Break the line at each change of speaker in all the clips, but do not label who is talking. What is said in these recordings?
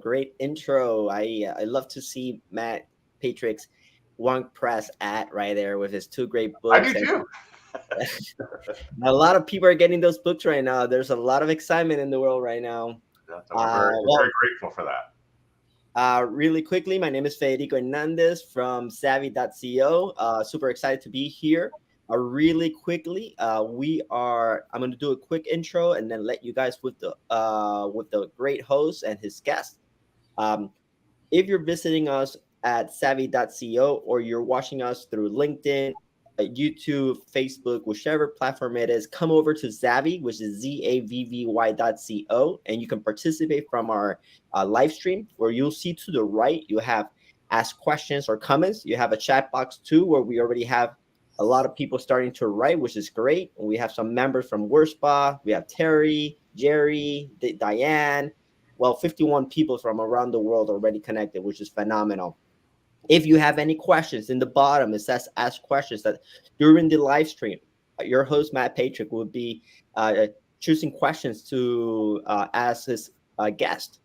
great intro. I love to see Matt Patrick's one press at right there with his two great
I
books,
do
and
too.
a lot of people are getting those books right now. There's a lot of excitement in the world right now.
So we're very
Well,
grateful for that.
really quickly, my name is Federico Hernandez from Savvy.co. Super excited to be here. Really quickly, I'm going to do a quick intro and then let you guys with the great host and his guest. Um, if you're visiting us at savvy.co or you're watching us through LinkedIn, YouTube, Facebook, whichever platform it is, come over to Zavvy, which is zavvy.co, and you can participate from our live stream where you'll see to the right, you have ask questions or comments. You have a chat box too, where we already have a lot of people starting to write, which is great. And we have some members from WIRSPA. We have Terry, Jerry, Diane, 51 people from around the world already connected, which is phenomenal. If you have any questions, in the bottom it says ask questions. That during the live stream, your host Matt Patrick will be choosing questions to ask his guest,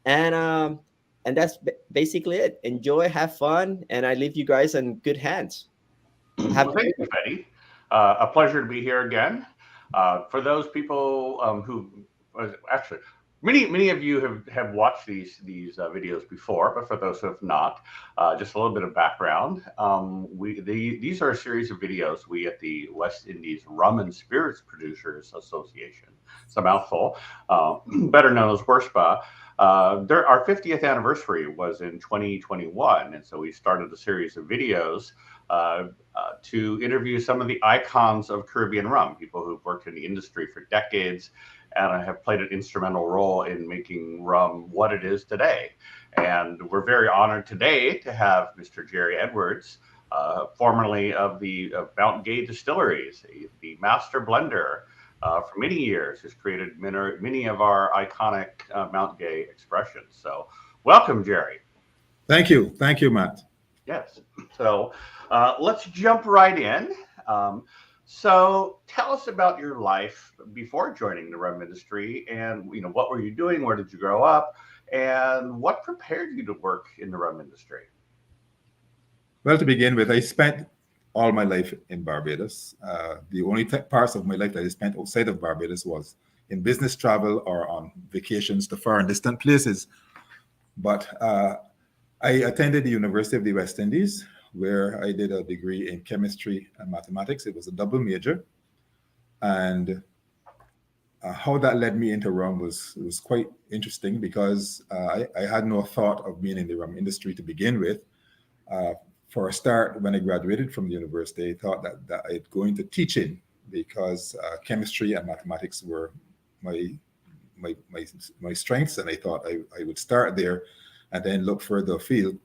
and um, and that's basically it. Enjoy, have fun, and I leave you guys in good hands. Have a
Well, thank
great
you,
one.
Betty. A pleasure to be here again. For those people who actually, many of you have watched these videos before, but for those who have not, just a little bit of background. These are a series of videos we at the West Indies Rum and Spirits Producers Association, it's a mouthful, better known as WIRSPA. Our 50th anniversary was in 2021, and so we started a series of videos to interview some of the icons of Caribbean rum, people who've worked in the industry for decades and have played an instrumental role in making rum what it is today. And we're very honored today to have Mr. Jerry Edwards, formerly of the Mount Gay Distilleries, the master blender for many years, who's created many of our iconic Mount Gay expressions. So welcome, Jerry.
Thank you, Matt.
Yes. So let's jump right in. So tell us about your life before joining the rum industry, and what were you doing? Where did you grow up? And what prepared you to work in the rum industry?
Well, to begin with, I spent all my life in Barbados. The only parts of my life that I spent outside of Barbados was in business travel or on vacations to far and distant places. But I attended the University of the West Indies, where I did a degree in chemistry and mathematics. It was a double major. And how that led me into rum was quite interesting because I had no thought of being in the rum industry to begin with. For a start, when I graduated from the university, I thought that I'd go into teaching because chemistry and mathematics were my strengths, and I thought I would start there and then look further afield.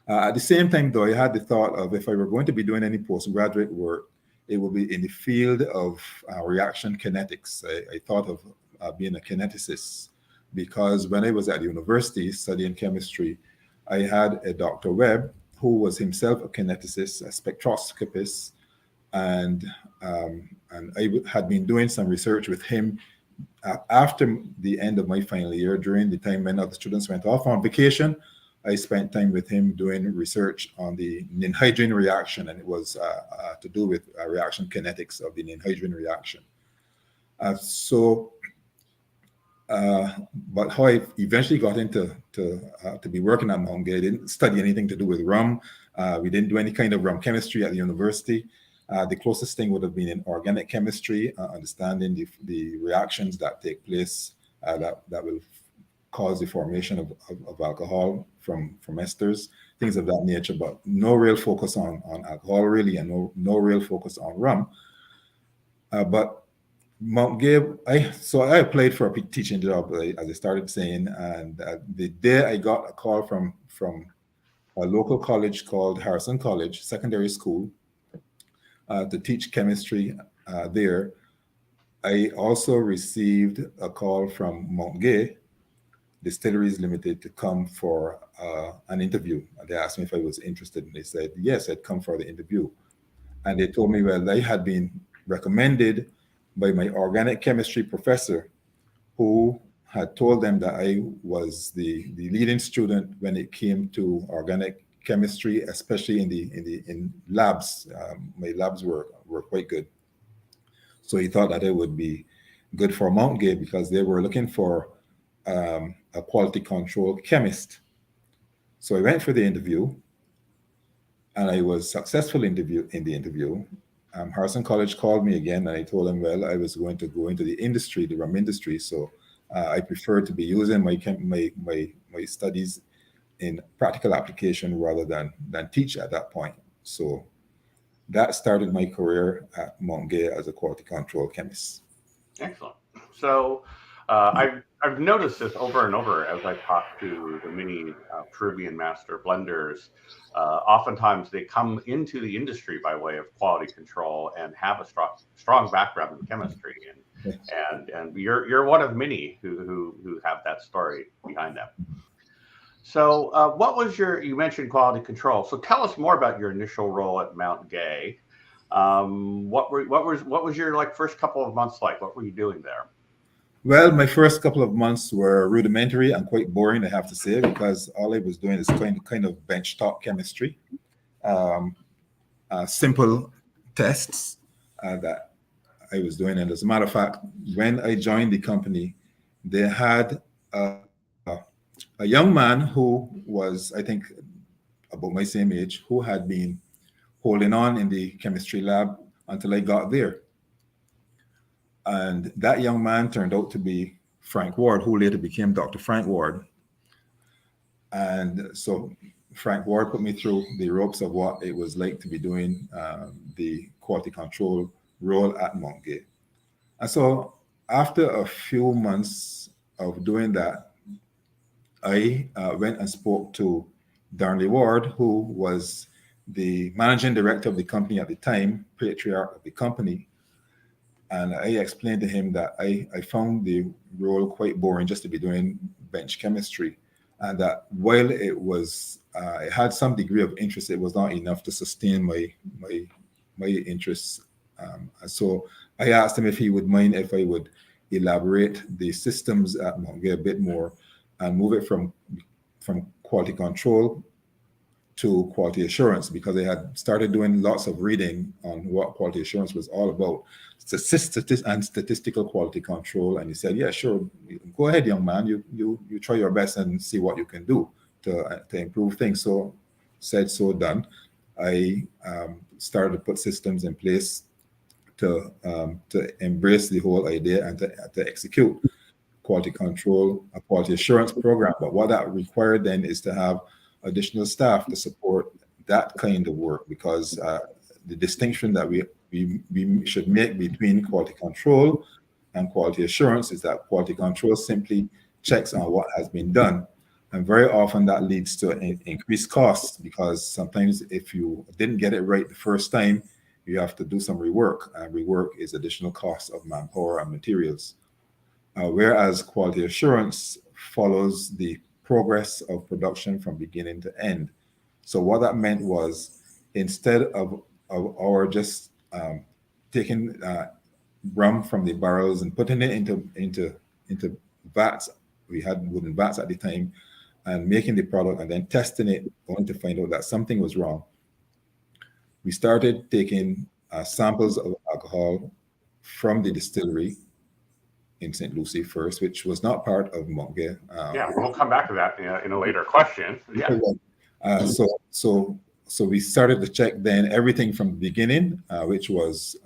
At the same time, though, I had the thought of if I were going to be doing any postgraduate work, it would be in the field of reaction kinetics. I thought of being a kineticist because when I was at the university studying chemistry, I had a Dr. Webb who was himself a kineticist, a spectroscopist, and I had been doing some research with him after the end of my final year. During the time when other students went off on vacation, I spent time with him doing research on the ninhydrin reaction, and it was to do with reaction kinetics of the ninhydrin reaction. But how I eventually got into to be working at Mount Gay, I didn't study anything to do with rum. We didn't do any kind of rum chemistry at the university. The closest thing would have been in organic chemistry, understanding the reactions that take place that will cause the formation of alcohol from esters, things of that nature, but no real focus on alcohol really, and no real focus on rum. But Mount Gay, I applied for a teaching job, as I started saying, and the day I got a call from a local college called Harrison College Secondary School to teach chemistry there, I also received a call from Mount Gay Distilleries Limited to come for an interview. And they asked me if I was interested, and they said yes, I'd come for the interview. And they told me, well, I had been recommended by my organic chemistry professor, who had told them that I was the leading student when it came to organic chemistry, especially in labs. My labs were quite good. So he thought that it would be good for Mount Gay because they were looking for a quality control chemist. So I went for the interview, and I was successful in the interview. Harrison College called me again, and I told them, well, I was going to go into the industry, the rum industry. So I prefer to be using my studies in practical application rather than teach at that point. So that started my career at Mount Gay as a quality control chemist.
Excellent. So I've noticed this over and over as I talk to the many Peruvian master blenders. Oftentimes they come into the industry by way of quality control and have a strong background in chemistry, and you're one of many who have that story behind them. So what was you mentioned quality control. So tell us more about your initial role at Mount Gay. What was your first couple of months like? What were you doing there?
Well, my first couple of months were rudimentary and quite boring, I have to say, because all I was doing is kind of benchtop chemistry, simple tests that I was doing. And as a matter of fact, when I joined the company, they had a young man who was, I think, about my same age, who had been holding on in the chemistry lab until I got there. And that young man turned out to be Frank Ward, who later became Dr. Frank Ward. And so Frank Ward put me through the ropes of what it was like to be doing the quality control role at Mount Gay. And so after a few months of doing that, I went and spoke to Darnley Ward, who was the managing director of the company at the time, patriarch of the company. And I explained to him that I found the role quite boring just to be doing bench chemistry. And that while it had some degree of interest, it was not enough to sustain my interests. So I asked him if he would mind if I would elaborate the systems at Mount Gay a bit more and move it from quality control to quality assurance, because I had started doing lots of reading on what quality assurance was all about, statistical quality control. And he said, yeah, sure, go ahead, young man, you try your best and see what you can do to improve things. So said, so done. I started to put systems in place to embrace the whole idea and to execute quality control, a quality assurance program. But what that required then is to have additional staff to support that kind of work, because the distinction that we should make between quality control and quality assurance is that quality control simply checks on what has been done. And very often that leads to increased costs, because sometimes if you didn't get it right the first time, you have to do some rework. And rework is additional costs of manpower and materials. Whereas quality assurance follows the progress of production from beginning to end. So what that meant was, instead of our just taking rum from the barrels and putting it into vats, we had wooden vats at the time, and making the product and then testing it, only to find out that something was wrong. We started taking samples of alcohol from the distillery in St. Lucie first, which was not part of Mount Gay.
Yeah, we'll come back to that in a later question. Yeah.
So we started to check then everything from the beginning, which was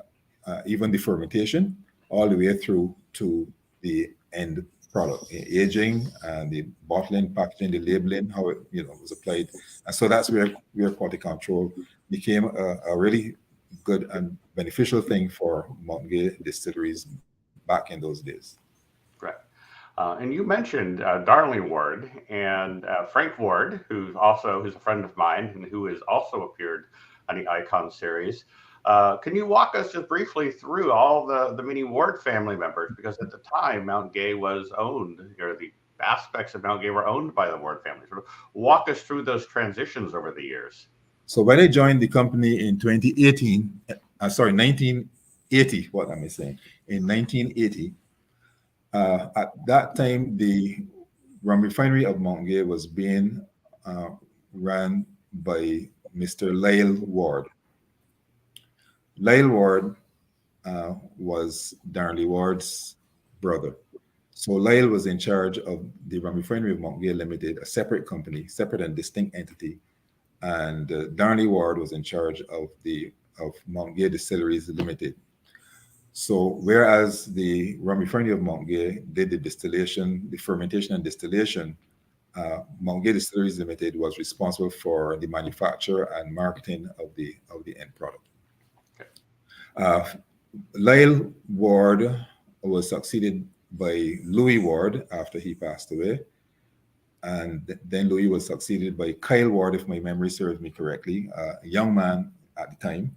even the fermentation, all the way through to the end product, aging, and the bottling, packaging, the labeling, how it was applied. And so that's where quality control became a really good and beneficial thing for Mount Gay distilleries back in those days.
Great. And you mentioned Darnley Ward and Frank Ward, who's a friend of mine and who has also appeared on the Icon series. Can you walk us just briefly through all the many Ward family members? Because at the time, Mount Gay was owned, or the aspects of Mount Gay were owned by the Ward family. So walk us through those transitions over the years.
So when I joined the company in 1980, what am I saying? In 1980, At that time, the rum refinery of Mount was being uh, ran by Mr. Lyle Ward. Lyle Ward was Darnley Ward's brother. So Lyle was in charge of the rum refinery of Mount Limited, a separate company, separate and distinct entity, and Darnley Ward was in charge of the of Mount Distilleries Limited. So whereas the rum refinery of Mount did the distillation, the fermentation and distillation, Mount Distilleries Limited was responsible for the manufacture and marketing of the end product. Uh, Lyle Ward was succeeded by Louis Ward after he passed away. And then Louis was succeeded by Kyle Ward, if my memory serves me correctly, a young man at the time.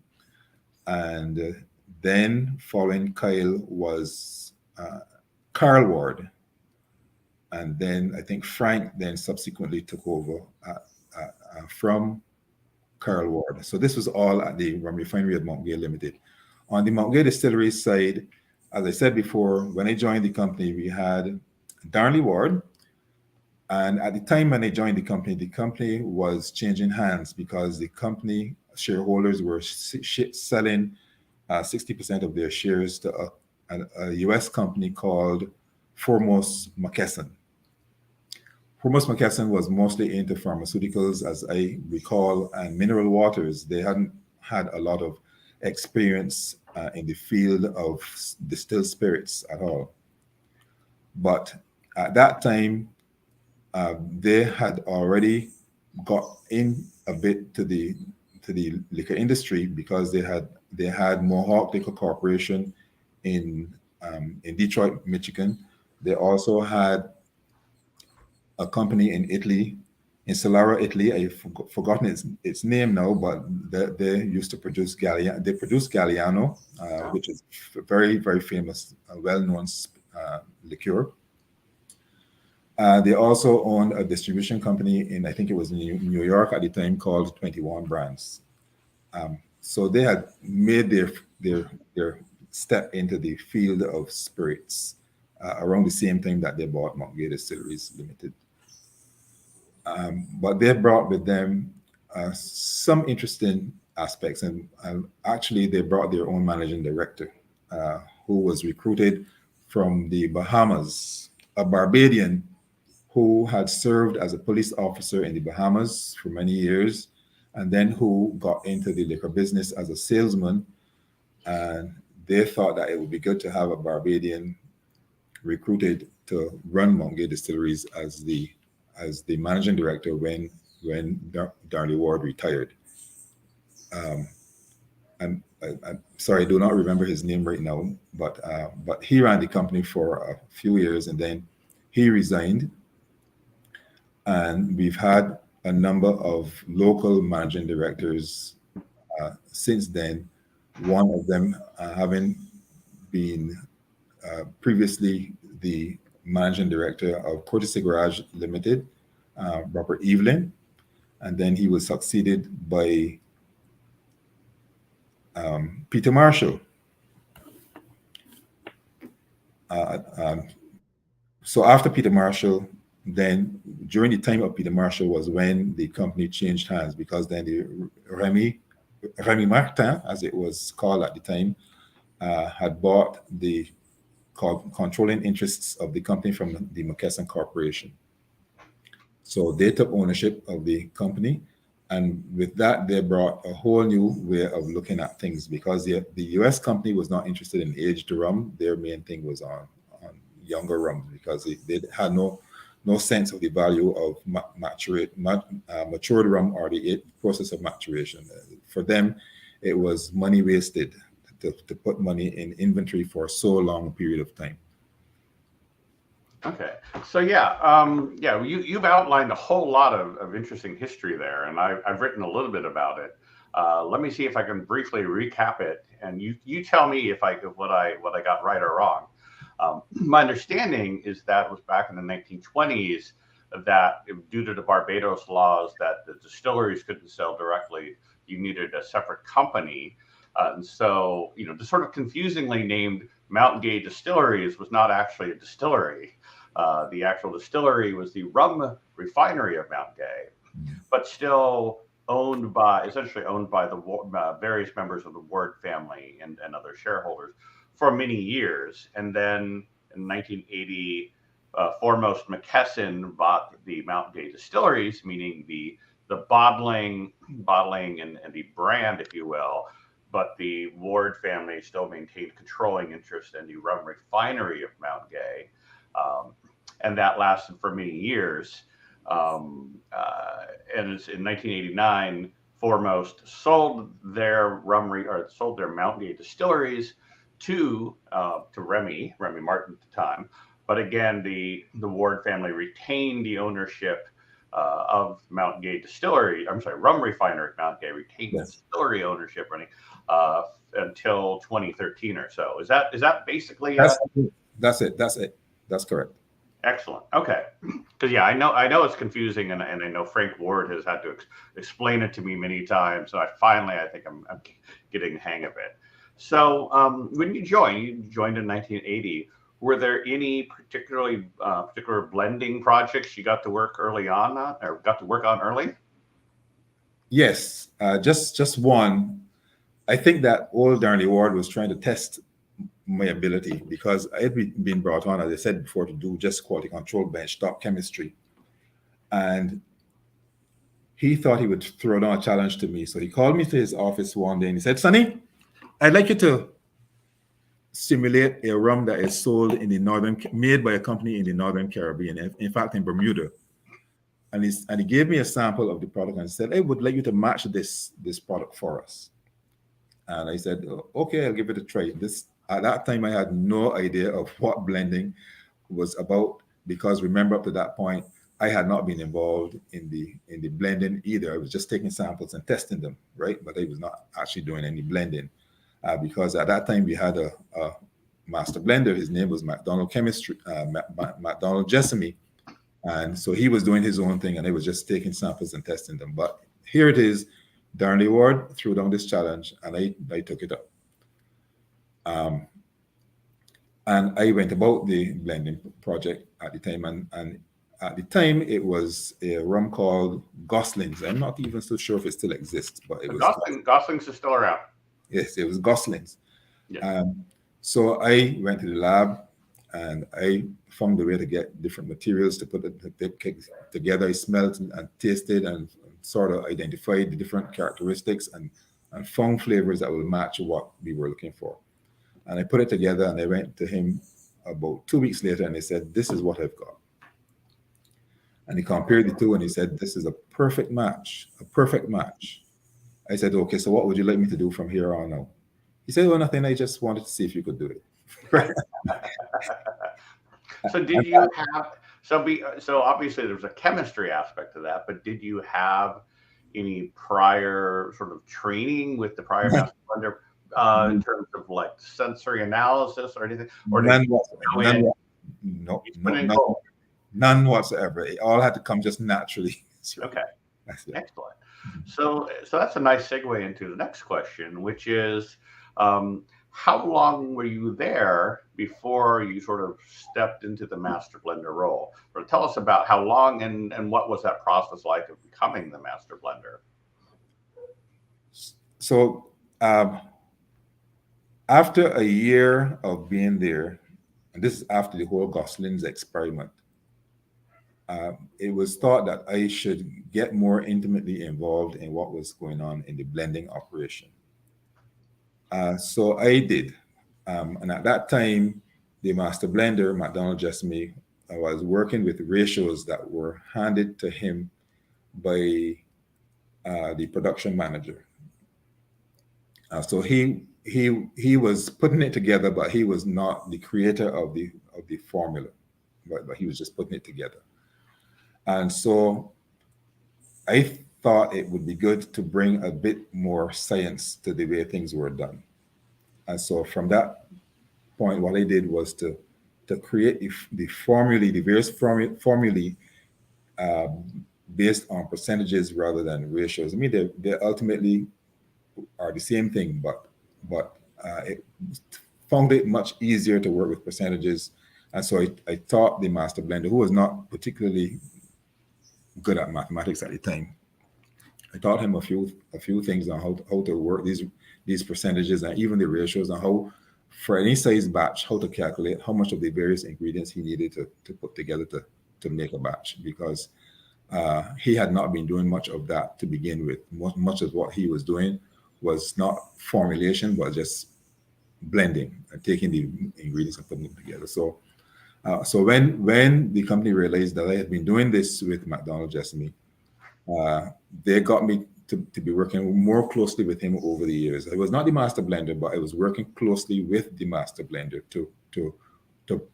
And then following Kyle was Carl Ward. And then I think Frank then subsequently took over from Carl Ward. So this was all at the rum refinery at Mount Limited. On the Mount Distillery side, as I said before, when I joined the company, we had Darnley Ward. And at the time when I joined the company was changing hands because the company shareholders were selling 60% of their shares to a US company called Foremost McKesson. Foremost McKesson was mostly into pharmaceuticals, as I recall, and mineral waters. They hadn't had a lot of experience in the field of distilled spirits at all. But at that time, they had already got in a bit to the liquor industry because they had Mohawk Liquor Corporation in Detroit, Michigan. They also had a company in Italy, in Salara, Italy. I've forgotten its name now, but they used to produce Galliano. They produced Galliano, which is very, very famous, well-known liqueur. They also owned a distribution company in, I think it was New York at the time, called 21 Brands. So they had made their step into the field of spirits around the same time that they bought Mount Distilleries Limited. But they brought with them some interesting aspects, and actually they brought their own managing director, who was recruited from the Bahamas, a Barbadian who had served as a police officer in the Bahamas for many years, and then who got into the liquor business as a salesman. And they thought that it would be good to have a Barbadian recruited to run Mount Distilleries as the managing director when Darnley Ward retired. I'm sorry, I do not remember his name right now, but he ran the company for a few years and then he resigned. And we've had a number of local managing directors since then. One of them having been previously the managing director of Courtesy Garage Limited, Robert Evelyn, and then he was succeeded by Peter Marshall. So after Peter Marshall, then during the time of Peter Marshall was when the company changed hands, because then the Remy Martin, as it was called at the time, had bought the controlling interests of the company from the McKesson Corporation. So they took ownership of the company, and with that, they brought a whole new way of looking at things, because the US company was not interested in aged rum. Their main thing was on younger rum, because they had no sense of the value of matured rum or the process of maturation. For them, it was money wasted to put money in inventory for so long a period of time.
Okay, so you've outlined a whole lot of interesting history there, and I've written a little bit about it. Let me see if I can briefly recap it, and you tell me if what I got right or wrong. My understanding is that it was back in the 1920s that due to the Barbados laws that the distilleries couldn't sell directly, you needed a separate company And so, the sort of confusingly named Mountain Gay Distilleries was not actually a distillery. The actual distillery was the rum refinery of Mount Gay, but still essentially owned by the various members of the Ward family and other shareholders for many years. And then in 1980, Foremost McKesson bought the Mount Gay Distilleries, meaning the bottling and the brand, if you will. But the Ward family still maintained controlling interest in the rum refinery of Mount Gay. And that lasted for many years. And it's in 1989, Foremost sold their sold their Mount Gay Distilleries to Remy Martin at the time. But again, the Ward family retained the ownership of Mount Gay Distillery. I'm sorry, rum refinery Mount Gay retained the distillery ownership running until 2013 or so. Is that basically?
That's it. That's correct.
Excellent. Okay. Because I know it's confusing, and I know Frank Ward has had to explain it to me many times. So I think I'm getting the hang of it. So when you joined in 1980. Were there any particular blending projects you got to work early on, or got to work on early?
Yes, just one. I think that old Darnley Ward was trying to test my ability because I had been brought on, as I said before, to do just quality control benchtop chemistry. And he thought he would throw down a challenge to me. So he called me to his office one day and he said, "Sonny, I'd like you to simulate a rum that is sold made by a company in the Northern Caribbean, in fact, in Bermuda." And he gave me a sample of the product and said, "I would like you to match this product for us." And I said, "Okay, I'll give it a try." At that time, I had no idea of what blending was about because remember, up to that point, I had not been involved in the blending either. I was just taking samples and testing them, right? But I was not actually doing any blending because at that time we had a master blender. His name was McDonald Jessamy. And so he was doing his own thing and I was just taking samples and testing them. But here it is, Darnley Ward threw down this challenge and I took it up. And I went about the blending project at the time. And at the time, it was a rum called Gosling's. I'm not even so sure if it still exists, but it was
Gosling's is still around.
Yes, it was Gosling's.
Yeah.
So I went to the lab and I found a way to get different materials to put it together. I smelled and tasted and sort of identified the different characteristics and found flavors that will match what we were looking for. And I put it together and I went to him about 2 weeks later and he said, "This is what I've got." And he compared the two and he said, "This is a perfect match, a perfect match." I said, "Okay, so what would you like me to do from here on out?" He said, "Well, nothing. I just wanted to see if you could do it."
So did you have so obviously there was a chemistry aspect to that, but did you have any prior sort of training with the prior master blender in terms of like sensory analysis or anything? Or
none whatsoever. It all had to come just naturally.
Okay. Excellent. So that's a nice segue into the next question, which is how long were you there before you sort of stepped into the master blender role? Or tell us about how long and what was that process like of becoming the master blender?
So after a year of being there, and this is after the whole Gosling's experiment, it was thought that I should get more intimately involved in what was going on in the blending operation. So I did. And at that time, the master blender, McDonald Jessamy, was working with ratios that were handed to him by the production manager. So he was putting it together, but he was not the creator of the formula, but he was just putting it together. And so I thought it would be good to bring a bit more science to the way things were done. And so from that point, what I did was to create the formulae, the various formulae based on percentages rather than ratios. I mean, they ultimately are the same thing, but but it found it much easier to work with percentages. And so I taught the master blender, who was not particularly good at mathematics at the time. I taught him a few things on how to work these percentages and even the ratios, and how for any size batch how to calculate how much of the various ingredients he needed to put together to make a batch, because he had not been doing much of that to begin with. Much of what he was doing was not formulation, but just blending and taking the ingredients and putting them together. So when the company realized that I had been doing this with McDonald Jessamy, they got me to be working more closely with him over the years. I was not the master blender, but I was working closely with the master blender to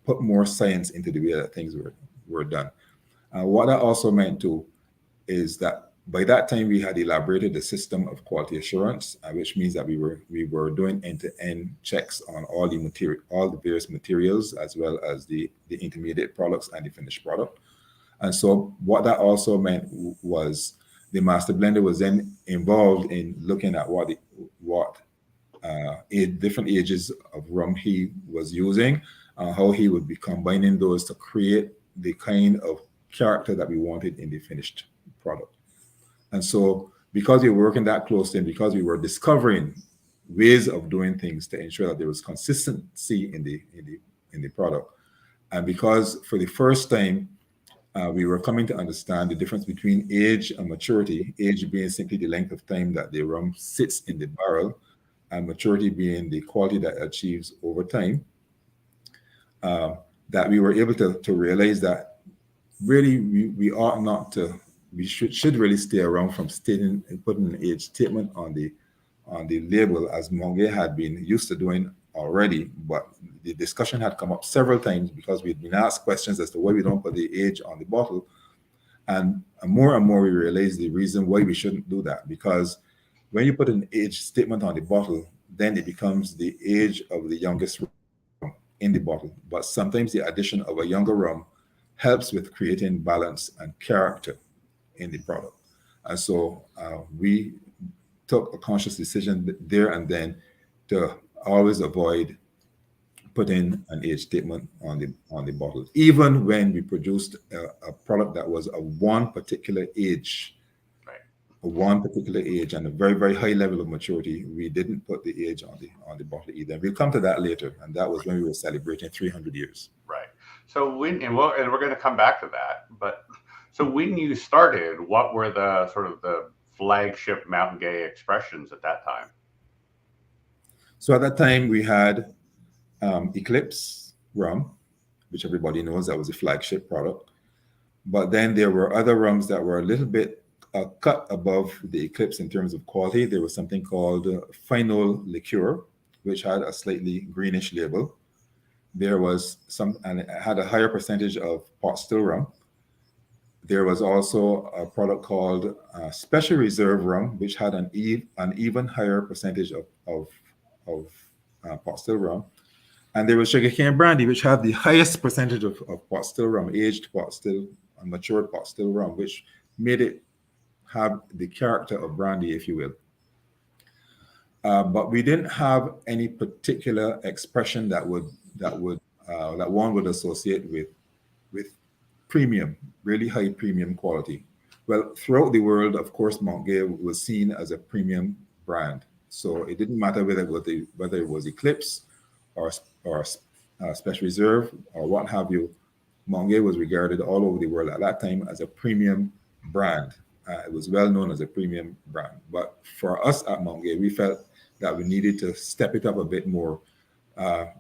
put more science into the way that things were done. What that also meant too is that by that time we had elaborated the system of quality assurance, which means that we were doing end-to-end checks on all the various materials, as well as the intermediate products and the finished product. And so what that also meant was the master blender was then involved in looking at what different ages of rum he was using, how he would be combining those to create the kind of character that we wanted in the finished product. And so because we were working that closely, and because we were discovering ways of doing things to ensure that there was consistency in the product, and because for the first time we were coming to understand the difference between age and maturity, age being simply the length of time that the rum sits in the barrel, and maturity being the quality that it achieves over time, that we were able to realize that really we ought not to, we should really stay around from stating and putting an age statement on the label, as Monge had been used to doing already. But the discussion had come up several times because we'd been asked questions as to why we don't put the age on the bottle. And more we realized the reason why we shouldn't do that, because when you put an age statement on the bottle, then it becomes the age of the youngest rum in the bottle. But sometimes the addition of a younger rum helps with creating balance and character in the product. And so we took a conscious decision there and then to always avoid putting an age statement on the bottle, even when we produced a product that was of one particular age,
Right.
one particular age, and a very, very high level of maturity. We didn't put the age on the bottle either. We'll come to that later, and that was when we were celebrating 300 years.
Right. So we're going to come back to that. But so when you started, what were the sort of the flagship Mountain Gay expressions at that time?
So at that time we had Eclipse rum, which everybody knows that was a flagship product. But then there were other rums that were a little bit cut above the Eclipse in terms of quality. There was something called Final Liqueur, which had a slightly greenish label. There was and it had a higher percentage of pot still rum. There was also a product called Special Reserve rum, which had an even higher percentage of pot still rum. And there was sugarcane brandy, which had the highest percentage of pot still rum, aged pot still and matured pot still rum, which made it have the character of brandy, if you will. But we didn't have any particular expression that one would associate with premium, really high premium quality. Well, throughout the world, of course, Montgay was seen as a premium brand. So it didn't matter whether it was Eclipse or Special Reserve or what have you. Montgay was regarded all over the world at that time as a premium brand. It was well known as a premium brand. But for us at Montgay, we felt that we needed to step it up a bit more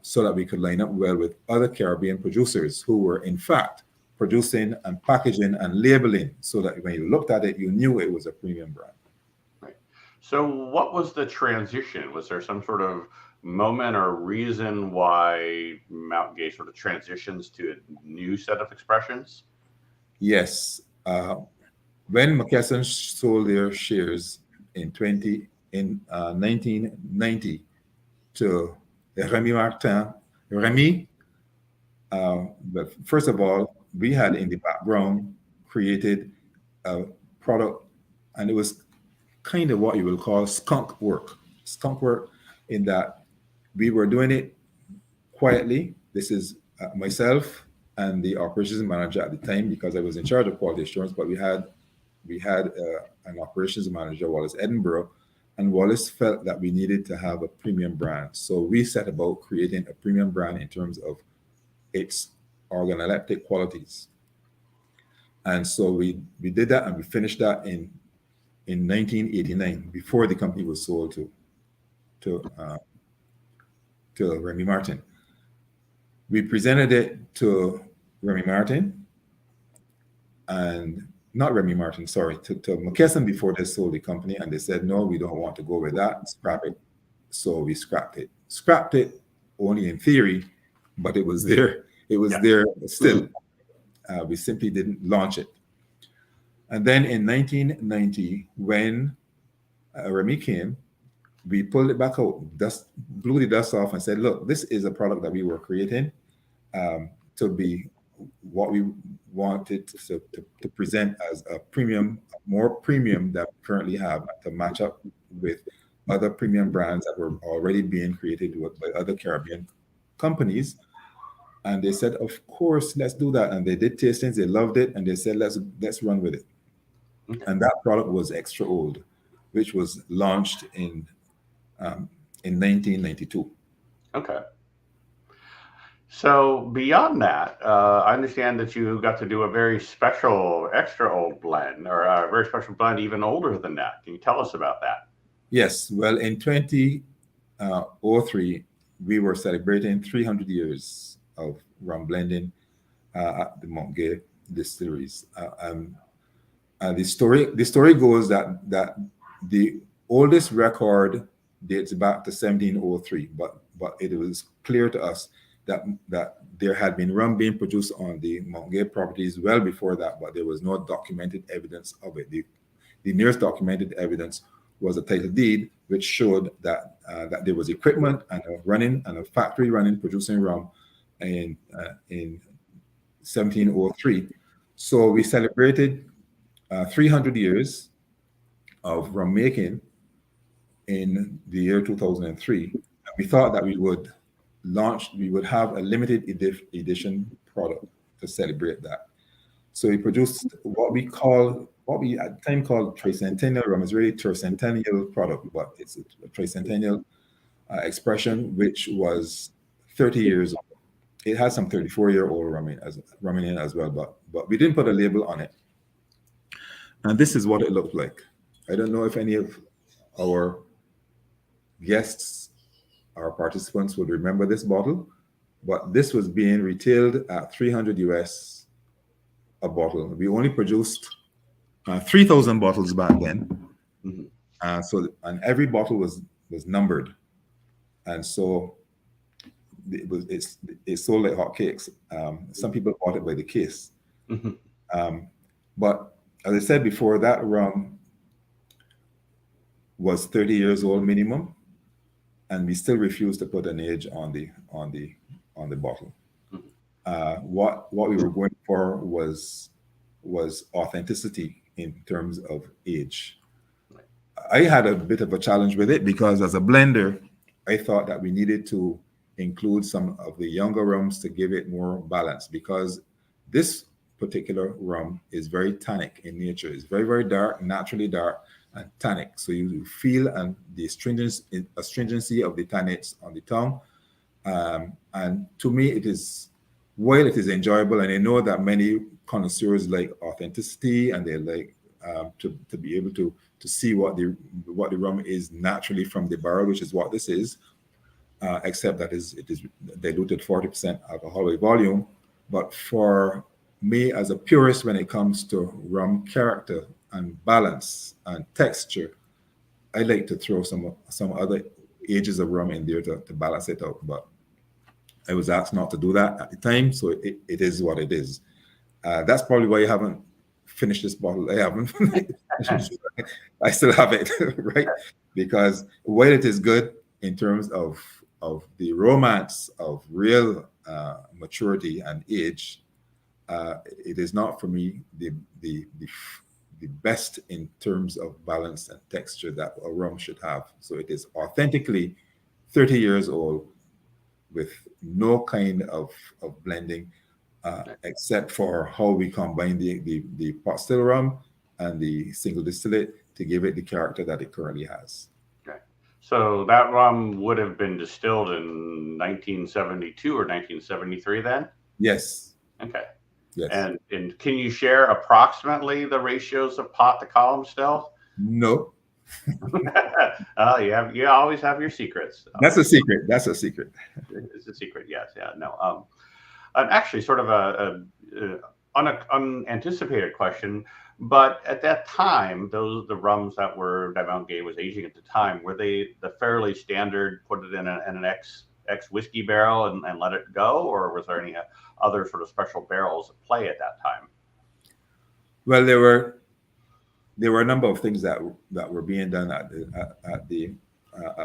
so that we could line up well with other Caribbean producers who were, in fact, producing and packaging and labeling so that when you looked at it, you knew it was a premium brand.
Right. So what was the transition? Was there some sort of moment or reason why Mountain Gay sort of transitions to a new set of expressions?
Yes. When McKesson sold their shares in 1990 to Remy Martin, but first of all, we had in the background created a product, and it was kind of what you will call skunk work. Skunk work in that we were doing it quietly. This is myself and the operations manager at the time, because I was in charge of quality assurance. But we had an operations manager, Wallace Edinburgh, and Wallace felt that we needed to have a premium brand. So we set about creating a premium brand in terms of its organoleptic qualities. And so we did that, and we finished that in 1989, before the company was sold to uh, to Remy Martin. We presented it to Remy Martin, and not Remy Martin, sorry, to McKesson before they sold the company, and they said, no, we don't want to go with that, scrap it. So we scrapped it. Scrapped it only in theory, but it was there. It was there still. We simply didn't launch it. And then in 1990, when Remy came, we pulled it back out, blew the dust off, and said, look, this is a product that we were creating to be what we wanted to present as a premium, more premium that we currently have, to match up with other premium brands that were already being created by other Caribbean companies. And they said, of course, let's do that. And they did tastings, they loved it, and they said, let's run with it.
Okay.
And that product was Extra Old, which was launched in 1992.
Okay. So beyond that, I understand that you got to do a very special extra old blend, or a very special blend even older than that. Can you tell us about that?
Yes. Well, in 2003, we were celebrating 300 years of rum blending at the Montgay Distilleries. The story goes that the oldest record dates back to 1703, but it was clear to us that there had been rum being produced on the Montgay properties well before that, but there was no documented evidence of it. The nearest documented evidence was a title deed, which showed that there was equipment and a factory running, producing rum in 1703. So we celebrated 300 years of rum making in the year 2003. We thought that we would have a limited edition product to celebrate that. So we produced what we at the time called Tricentennial rum. It's really tercentennial product, but it's a tricentennial expression, which was 30 years old. It has some 34-year-old rum in as well, but we didn't put a label on it. And this is what it looked like. I don't know if any of our guests, our participants, would remember this bottle, but this was being retailed at 300 US a bottle. We only produced 3,000 bottles back then.
Mhm.
And every bottle was numbered, and so it sold like hotcakes. Some people bought it by the case.
Mhm.
But as I said before, that rum was 30 years old minimum, and we still refused to put an age on the bottle. What we were going for was authenticity in terms of age. I had a bit of a challenge with it because as a blender, I thought that we needed to include some of the younger rums to give it more balance, because this particular rum is very tannic in nature. It's very, very dark, naturally dark and tannic. So you feel the astringency of the tannates on the tongue. And to me, while it is enjoyable, and I know that many connoisseurs like authenticity, and they like to be able to see what the rum is naturally from the barrel, which is what this is, except that it is diluted 40% alcohol by volume. But for me, as a purist, when it comes to rum character and balance and texture, I like to throw some other ages of rum in there to balance it out. But I was asked not to do that at the time, so it is what it is. That's probably why I haven't finished this bottle. I haven't. I still have it, right? Because while it is good in terms of the romance of real maturity and age, it is not for me the best in terms of balance and texture that a rum should have. So it is authentically 30 years old with no kind of blending except for how we combine the pot still rum and the single distillate to give it the character that it currently has.
Okay. So that rum would have been distilled in 1972 or 1973 then?
Yes.
Okay.
Yes.
And can you share approximately the ratios of pot to column still?
No.
You always have your secrets.
That's a secret. That's a secret.
It's a secret. Yes. Yeah. No. And actually, sort of a unanticipated question. But at that time, the rums that Mount Gay was aging at the time, were they the fairly standard? Put it in an X whiskey barrel and let it go, or was there any other sort of special barrels at play at that time?
Well, there were a number of things that were being done at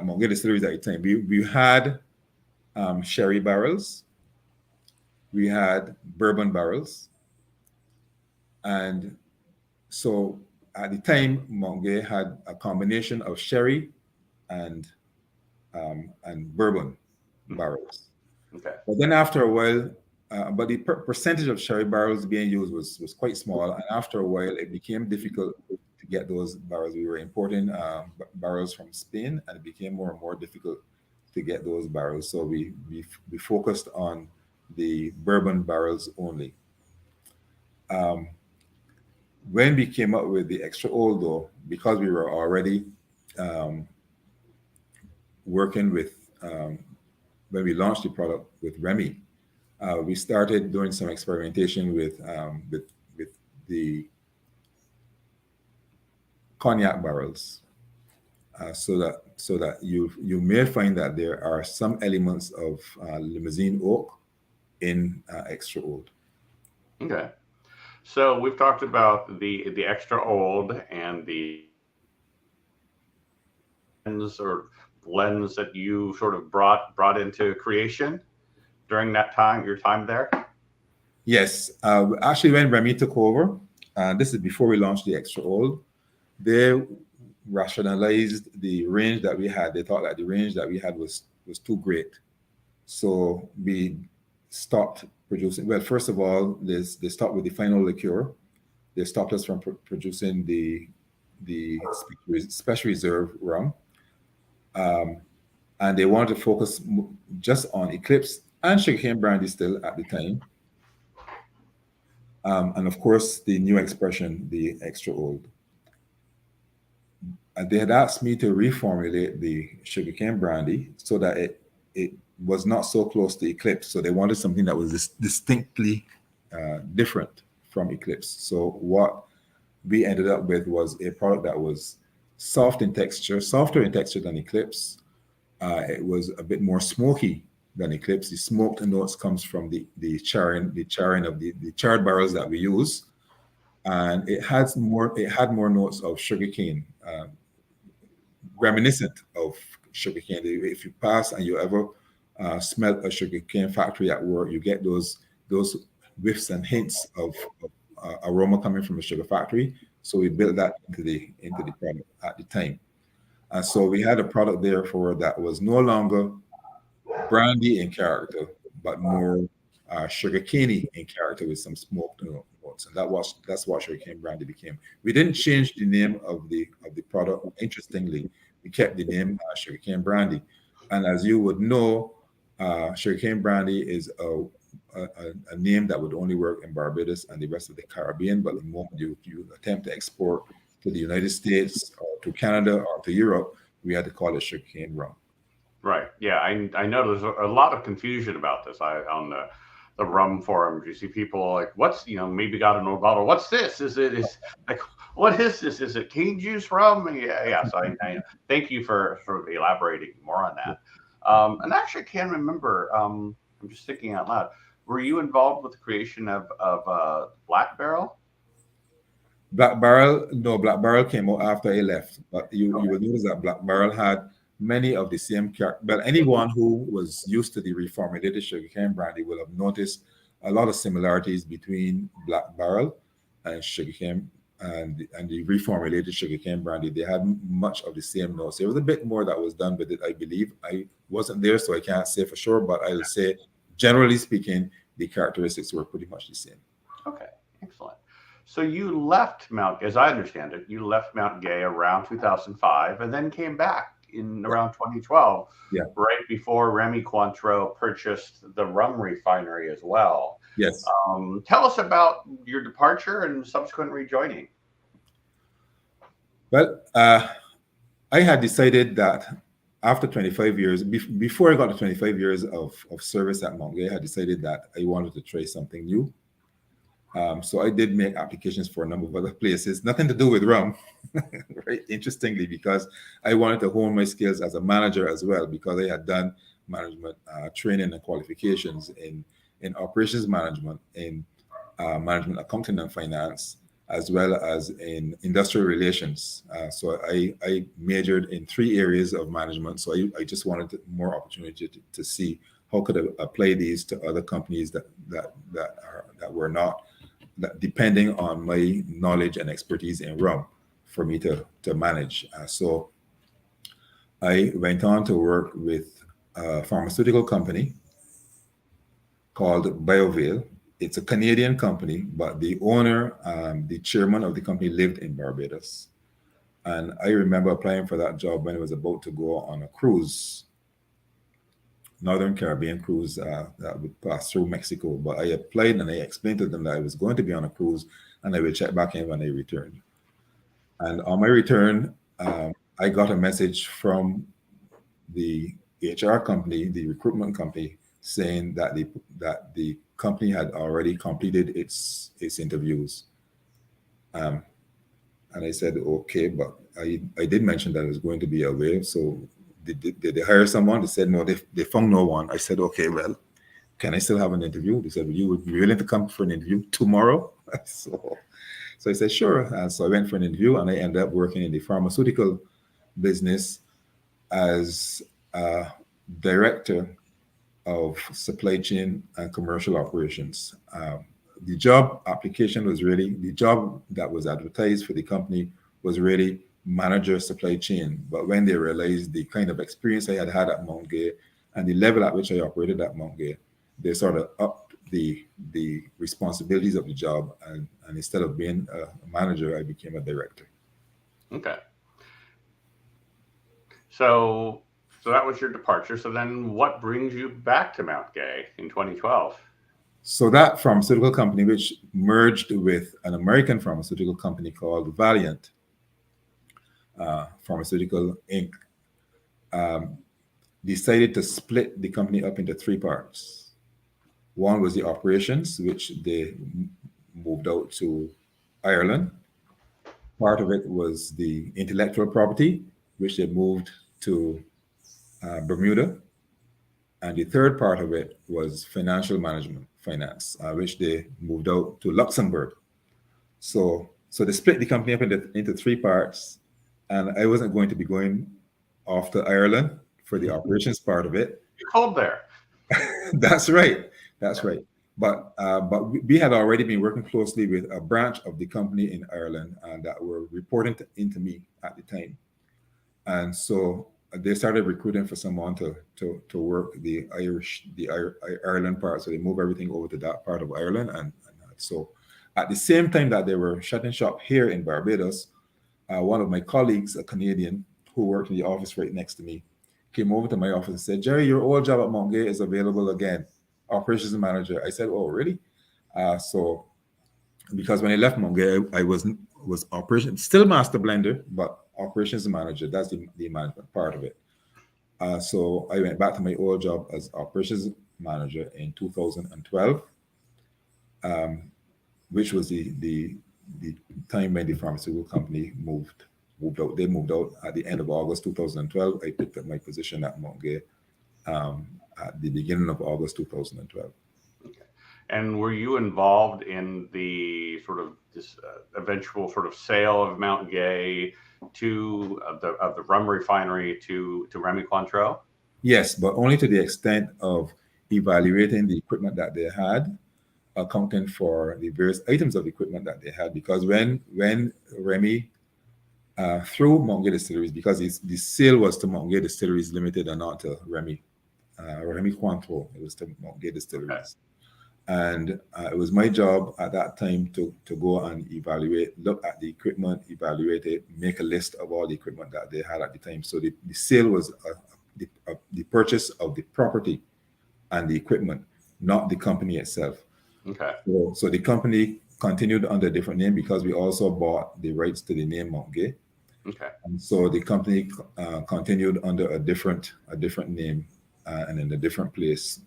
Mount Gay Distilleries at the time. We had sherry barrels, we had bourbon barrels, and so at the time, Mount Gay had a combination of sherry and bourbon barrels.
Okay.
But then after a while, but the percentage of sherry barrels being used was quite small, and after a while, it became difficult to get those barrels. We were importing barrels from Spain, and it became more and more difficult to get those barrels. So we focused on the bourbon barrels only. When we came up with the extra old, though, because we were already working with, when we launched the product with Remy, we started doing some experimentation with the cognac barrels, so that you may find that there are some elements of limousine oak in extra old.
Okay. So we've talked about the extra old and the lens that you sort of brought into creation during that time, your time there.
Yes, actually, when Remy took over, this is before we launched the extra old, they rationalized the range that we had. They thought that the range that we had was too great, so we stopped producing. Well, first of all, they stopped with the final liqueur. They stopped us from producing the special reserve rum, and they wanted to focus just on Eclipse and sugarcane brandy still at the time, and of course the new expression, the extra old. And they had asked me to reformulate the sugarcane brandy so that it was not so close to Eclipse. So they wanted something that was distinctly different from Eclipse. So what we ended up with was a product that was softer in texture than Eclipse. It was a bit more smoky than Eclipse. The smoked notes comes from the charring of the charred barrels that we use, and it had more notes of sugarcane, reminiscent of sugarcane. If you pass and you ever smell a sugarcane factory at work, you get those whiffs and hints of aroma coming from a sugar factory. So we built that into the product at the time. And so we had a product there for that was no longer brandy in character, but more sugarcaney in character with some smoked notes. And that's what sugarcane brandy became. We didn't change the name of the product. Interestingly, we kept the name sugarcane brandy. And as you would know, sugarcane brandy is a name that would only work in Barbados and the rest of the Caribbean. But the moment you attempt to export to the United States or to Canada or to Europe, we had to call it sugarcane rum.
Right. Yeah. I know there's a lot of confusion about this. On the rum forums, you see people like, "What's maybe got an old bottle? What's this? Is like, what is this? Is it cane juice rum?" Yeah. So I thank you for sort of elaborating more on that. And actually, I can't remember. I'm just thinking out loud. Were you involved with the creation of Black Barrel?
Black Barrel came out after I left. But you will notice that Black Barrel had many of the same character. But anyone who was used to the reformulated sugarcane brandy will have noticed a lot of similarities between Black Barrel and sugarcane and the reformulated sugarcane brandy, they had much of the same notes. There was a bit more that was done with it, I believe. I wasn't there, so I can't say for sure, but I'll say, generally speaking, the characteristics were pretty much the same.
Okay, excellent. So you left Mount, as I understand it, you left Mount Gay around 2005 and then came back in around 2012, right before Remy Cointreau purchased the rum refinery as well.
Yes.
Tell us about your departure and subsequent rejoining.
Well, I had decided that after 25 years, before I got to 25 years of service at Mount Gay, I had decided that I wanted to try something new. So I did make applications for a number of other places, nothing to do with rum, right? Interestingly, because I wanted to hone my skills as a manager as well, because I had done management training and qualifications in operations management, in management accounting and finance, as well as in industrial relations. So I majored in 3 areas of management. So I just wanted more opportunity to see how could I apply these to other companies that were not, that depending on my knowledge and expertise in rum for me to manage. So I went on to work with a pharmaceutical company called BioVale. It's a Canadian company, but the owner, the chairman of the company, lived in Barbados. And I remember applying for that job when I was about to go on a cruise, Northern Caribbean cruise that would pass through Mexico. But I applied and I explained to them that I was going to be on a cruise and I would check back in when I returned. And on my return, I got a message from the HR company, the recruitment company, saying that the company had already completed its interviews. And I said, okay, but I did mention that I was going to be away. So did they hire someone? They said, no, they found no one. I said, okay, well, can I still have an interview? They said, well, you would be willing to come for an interview tomorrow? So I said, sure. And so I went for an interview and I ended up working in the pharmaceutical business as a director of supply chain and commercial operations. The job application was really, the job that was advertised for the company was really manager supply chain. But when they realized the kind of experience I had at Mount Gay and the level at which I operated at Mount Gay, they sort of upped the responsibilities of the job. And instead of being a manager, I became a director.
Okay. So that was your departure. So then what brings you back to Mount Gay in 2012?
So that pharmaceutical company, which merged with an American pharmaceutical company called Valiant Pharmaceutical Inc., decided to split the company up into 3 parts. One was the operations, which they moved out to Ireland. Part of it was the intellectual property, which they moved to Bermuda. And the third part of it was financial management, finance, which they moved out to Luxembourg. So they split the company up into 3 parts. And I wasn't going to be going off to Ireland for the operations part of it.
You're cold there.
That's right. That's right. But we had already been working closely with a branch of the company in Ireland that were reporting into me at the time. And so they started recruiting for someone to work the Ireland part. So they moved everything over to that part of Ireland. And so at the same time that they were shutting shop here in Barbados, one of my colleagues, a Canadian who worked in the office right next to me, came over to my office and said, Jerry, your old job at Mount Gay is available again, operations manager. I said, oh, really? So because when I left Mount Gay, I was operations, still master blender, but operations manager. That's the management part of it. So I went back to my old job as operations manager in 2012, which was the time when the pharmaceutical company moved out. They moved out at the end of August 2012. I picked up my position at Mount Gay at the beginning of August 2012.
Okay. And were you involved in the sort of this eventual sort of sale of Mount Gay to the rum refinery to Remy Cointreau?
Yes, but only to the extent of evaluating the equipment that they had accounting for the various items of equipment that they had. Because when Remy through Mount Gay Distilleries, because the sale was to Mount Gay Distilleries Limited and not to Remy Cointreau, it was to Mount Gay Distilleries. And it was my job at that time to go and evaluate, look at the equipment, evaluate it, make a list of all the equipment that they had at the time. So the sale was the purchase of the property and the equipment, not the company itself.
Okay.
So the company continued under a different name because we also bought the rights to the name Mount Gay.
Okay.
And so the company continued under a different name and in a different place,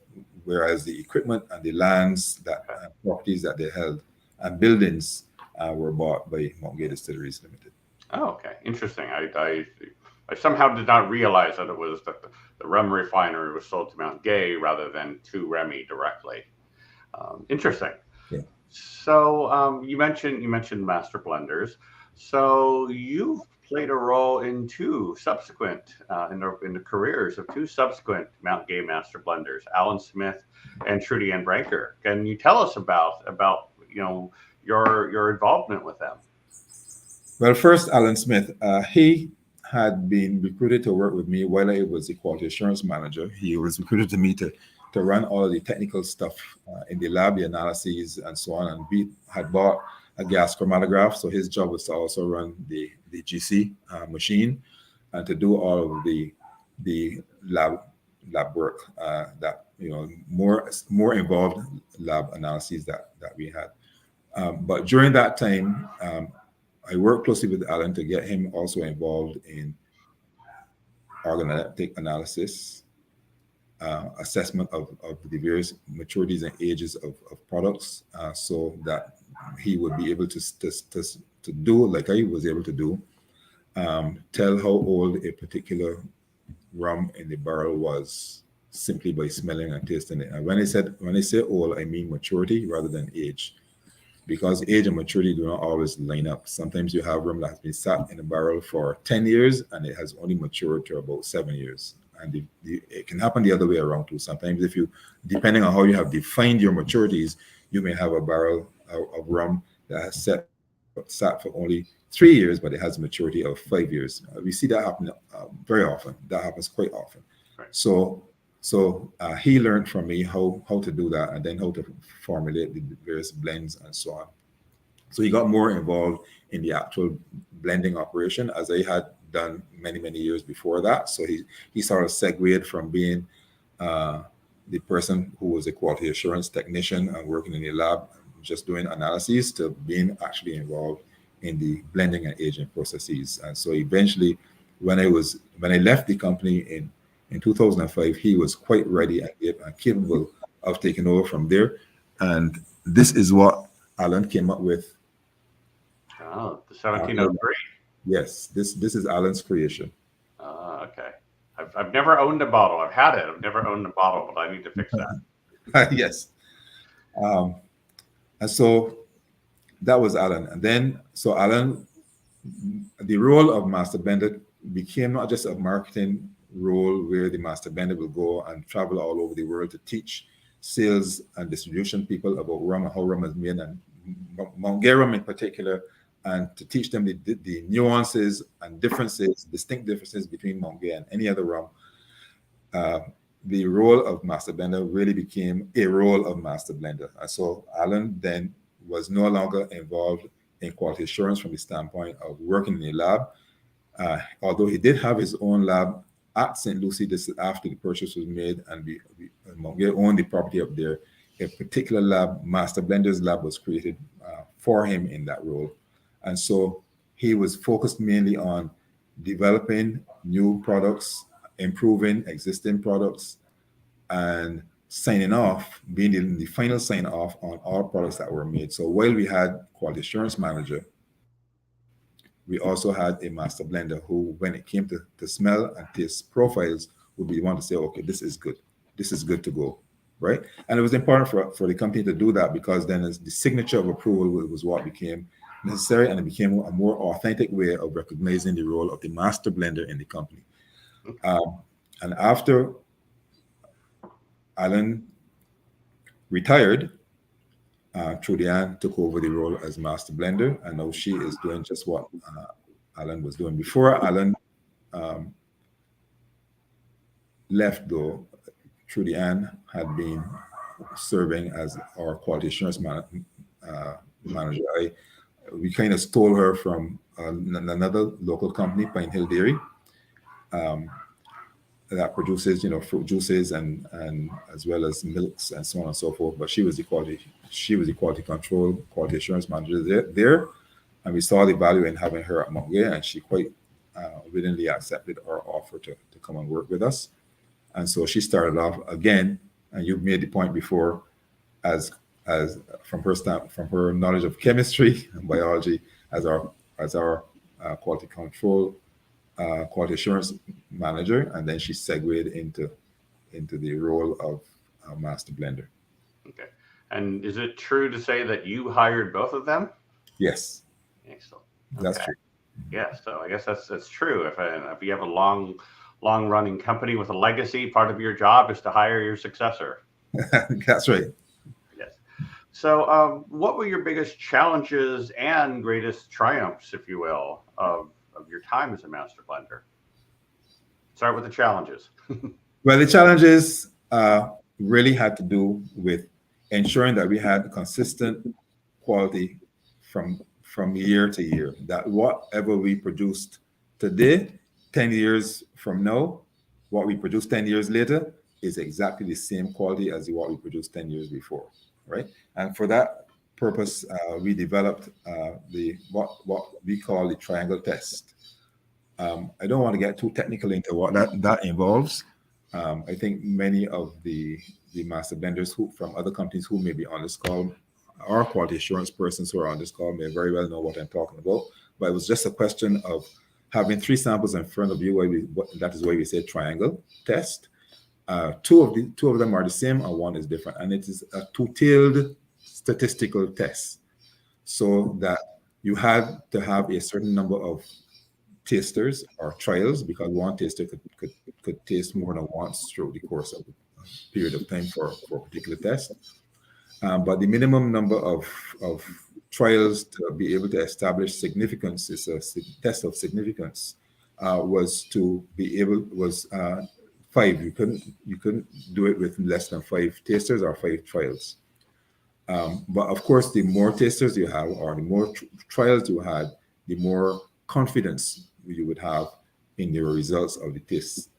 whereas the equipment and the lands that properties that they held and buildings were bought by Mount Gay Distilleries Limited.
Oh, okay, interesting. I somehow did not realize that it was that the rum refinery was sold to Mount Gay rather than to Remy directly. Interesting.
Yeah.
So you mentioned master blenders. So you've played a role in two subsequent in the careers of two subsequent Mount Gay master blenders, Alan Smith and Trudy Ann Branker. Can you tell us about your involvement with them?
Well, first, Alan Smith, he had been recruited to work with me while I was the quality assurance manager. He was recruited to me to run all of the technical stuff in the lab, the analyses and so on. And we had bought a gas chromatograph, so his job was to also run the GC machine and to do all of the lab work that more involved lab analyses that we had. But during that time, I worked closely with Alan to get him also involved in organoleptic analysis, assessment of the various maturities and ages of products, so that he would be able to do like I was able to do, tell how old a particular rum in the barrel was simply by smelling and tasting it. And when I say old, I mean maturity rather than age, because age and maturity do not always line up. Sometimes you have rum that has been sat in a barrel for 10 years and it has only matured to about 7 years. And it can happen the other way around too. Sometimes depending on how you have defined your maturities, you may have a barrel of rum that has sat for only 3 years, but it has a maturity of 5 years. We see that happen very often. That happens quite often.
Right.
So he learned from me how to do that and then how to formulate the various blends and so on. So he got more involved in the actual blending operation, as I had done many years before that. So he sort of segued from being the person who was a quality assurance technician and working in the lab, just doing analyses, to being actually involved in the blending and aging processes. And so eventually, when I left the company in 2005, he was quite ready and capable of taking over from there. And this is what Alan came up with.
Oh, the 1703.
Yes, this is Alan's creation.
Okay. I've never owned a bottle. I've had it. I've never owned a bottle, but I need to fix that.
Yes. And so that was Alan. And then, so Alan, the role of master blender became not just a marketing role where the master blender will go and travel all over the world to teach sales and distribution people about rum and how rum is made, and Mount Gay rum in particular, and to teach them the nuances and distinct differences between Mount Gay and any other rum. The role of master blender really became a role of master blender. And so Alan then was no longer involved in quality assurance from the standpoint of working in the lab, although he did have his own lab at St. Lucie. This is after the purchase was made, and Mount Gay owned the property up there. A particular lab, master blender's lab, was created for him in that role. And so he was focused mainly on developing new products, improving existing products, and signing off, being the final sign off on all products that were made. So while we had quality assurance manager, we also had a master blender who, when it came to smell and taste profiles, would be the one to say, okay, this is good. This is good to go, right? And it was important for the company to do that, because then the signature of approval was what became necessary, and it became a more authentic way of recognizing the role of the master blender in the company. And after Alan retired, Trudy Ann took over the role as master blender, and now she is doing just what Alan was doing. Before Alan um, left, though, Trudy Ann had been serving as our quality assurance manager. We kind of stole her from another local company, Pine Hill Dairy, um, that produces, fruit juices and as well as milks and so on and so forth. But she was the quality control, quality assurance manager there, and we saw the value in having her among there, and she quite willingly accepted our offer to come and work with us. And so she started off again, and you made the point before, as from her knowledge of chemistry and biology as our quality control, quality assurance manager, and then she segued into the role of master blender.
Okay. And is it true to say that you hired both of them?
Yes.
Excellent.
That's
Okay.
true.
Yeah, so I guess that's true. If you have a long running company with a legacy, part of your job is to hire your successor.
That's right.
Yes. So, what were your biggest challenges and greatest triumphs, if you will, of your time as a master blender? Start with the challenges.
Well, the challenges really had to do with ensuring that we had consistent quality from year to year. That whatever we produced today, 10 years from now, what we produce 10 years later is exactly the same quality as what we produced 10 years before, right? And for that purpose, we developed what we call the triangle test. I don't want to get too technical into what that involves. I think many of the master blenders from other companies who may be on this call, our quality assurance persons who are on this call, may very well know what I'm talking about. But it was just a question of having 3 samples in front of you. That is why we say triangle test. Two of them are the same, and one is different, and it is a two-tailed statistical test, so that you had to have a certain number of tasters or trials, because one taster could taste more than once through the course of a period of time for a particular test. But the minimum number of trials to be able to establish significance is a test of significance was 5. You couldn't do it with less than 5 tasters or 5 trials. But of course, the more tasters you have or the more trials you had, the more confidence you would have in the results of the taste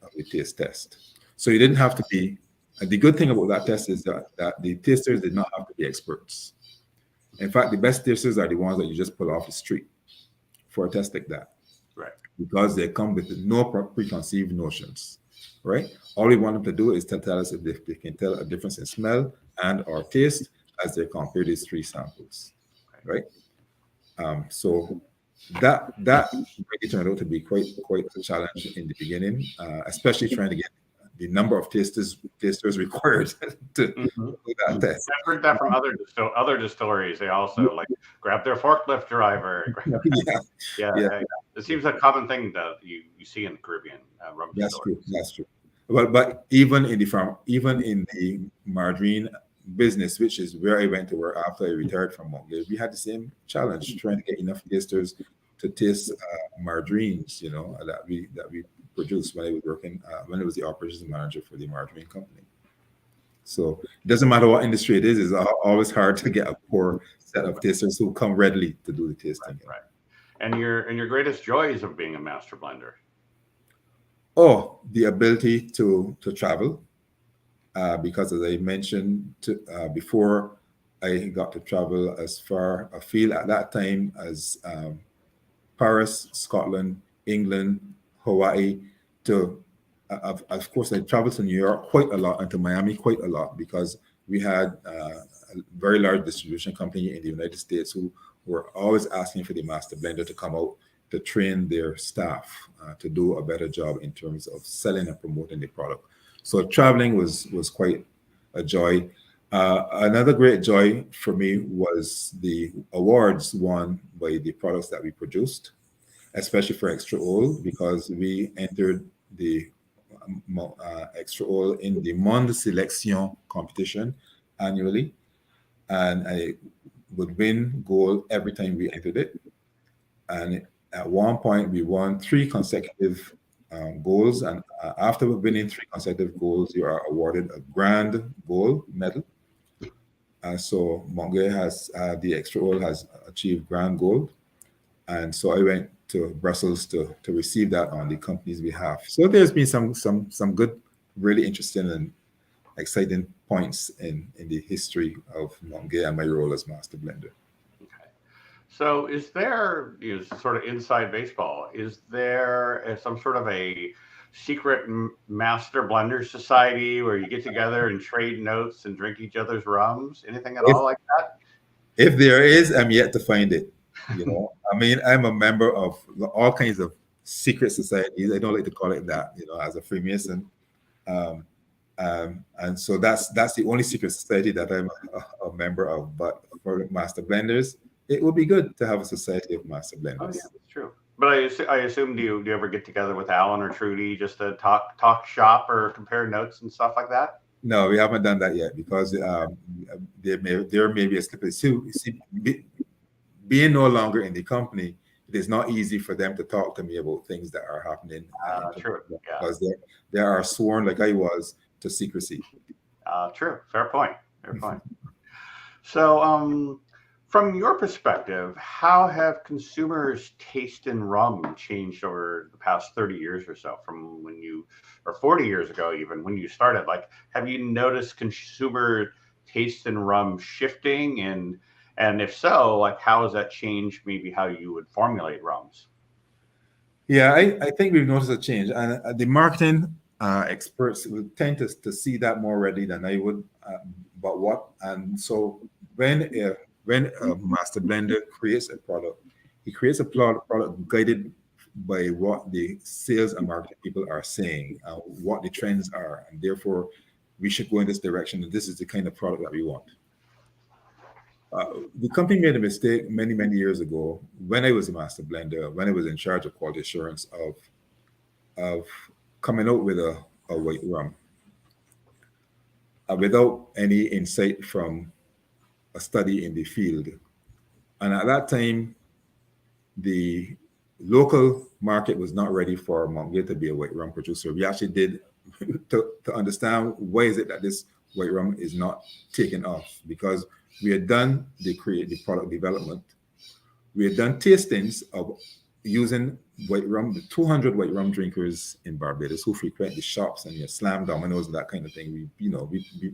test. So you didn't have to be. The good thing about that test is that the tasters did not have to be experts. In fact, the best tasters are the ones that you just pull off the street for a test like that,
Right?
Because they come with no preconceived notions, right? All we want them to do is to tell us if they can tell a difference in smell and or taste as they compare these 3 samples, right? So that really turned out to be quite a challenge in the beginning, especially trying to get the number of tasters required to do that test.
I've heard that from other distilleries. They also like grab their forklift driver. Yeah. It seems a common thing that you see in the Caribbean rum distilleries.
That's true. But even in the margarine business, which is where I went to work after I retired from Montgolfier, we had the same challenge trying to get enough tasters to taste margarines, that we produced when I was working when I was the operations manager for the margarine company. So it doesn't matter what industry it is; it's always hard to get a core set of tasters who come readily to do the tasting.
Right. And your greatest joys of being a master blender?
Oh, the ability to travel. Because as I mentioned before, I got to travel as far afield at that time as Paris, Scotland, England, Hawaii. Of course, I traveled to New York quite a lot and to Miami quite a lot, because we had a very large distribution company in the United States who were always asking for the master blender to come out to train their staff to do a better job in terms of selling and promoting the product. So traveling was quite a joy. Another great joy for me was the awards won by the products that we produced, especially for extra oil, because we entered the extra oil in the Monde Selection competition annually. and I would win gold every time we entered it. And at one point, we won 3 consecutive goals. And after winning 3 consecutive goals, you are awarded a grand gold medal. So Monge has the extra oil has achieved grand gold, and so I went to Brussels to receive that on the company's behalf. So there's been some good, really interesting and exciting points in the history of Monge and my role as master blender.
Okay. So is there, sort of inside baseball, is there some sort of a secret master blender society where you get together and trade notes and drink each other's rums? Anything at
If
all like that?
if there is, I'm yet to find it. I mean, I'm a member of all kinds of secret societies. I don't like to call it that, as a Freemason. Um, and so that's the only secret society that I'm a member of. But for master blenders, it would be good to have a society of master
Oh,
blenders.
yeah, that's true. But I assume, do you ever get together with Alan or Trudy just to talk shop or compare notes and stuff like that?
No, we haven't done that yet because there may be a slippery. Being no longer in the company, it is not easy for them to talk to me about things that are happening.
True. Yeah.
Because they are sworn, like I was, to secrecy.
True. Fair point. Fair point. So, from your perspective, how have consumers' taste in rum changed over the past 30 years or so, from when or 40 years ago, even when you started? Like, have you noticed consumer taste in rum shifting? And if so, like, how has that changed maybe how you would formulate rums?
Yeah, I think we've noticed a change. And the marketing experts will tend to see that more readily than I would. And so when a master blender creates a product, he creates a product guided by what the sales and marketing people are saying, what the trends are, and therefore we should go in this direction. And this is the kind of product that we want. The company made a mistake many years ago when I was a master blender, when I was in charge of quality assurance of coming out with a white rum without any insight from a study in the field. And at that time, the local market was not ready for Monge to be a white rum producer. We actually did to understand why is it that this white rum is not taken off, because we had done the product development. We had done tastings of using white rum, the 200 white rum drinkers in Barbados who frequent the shops and your slam dominoes and that kind of thing. We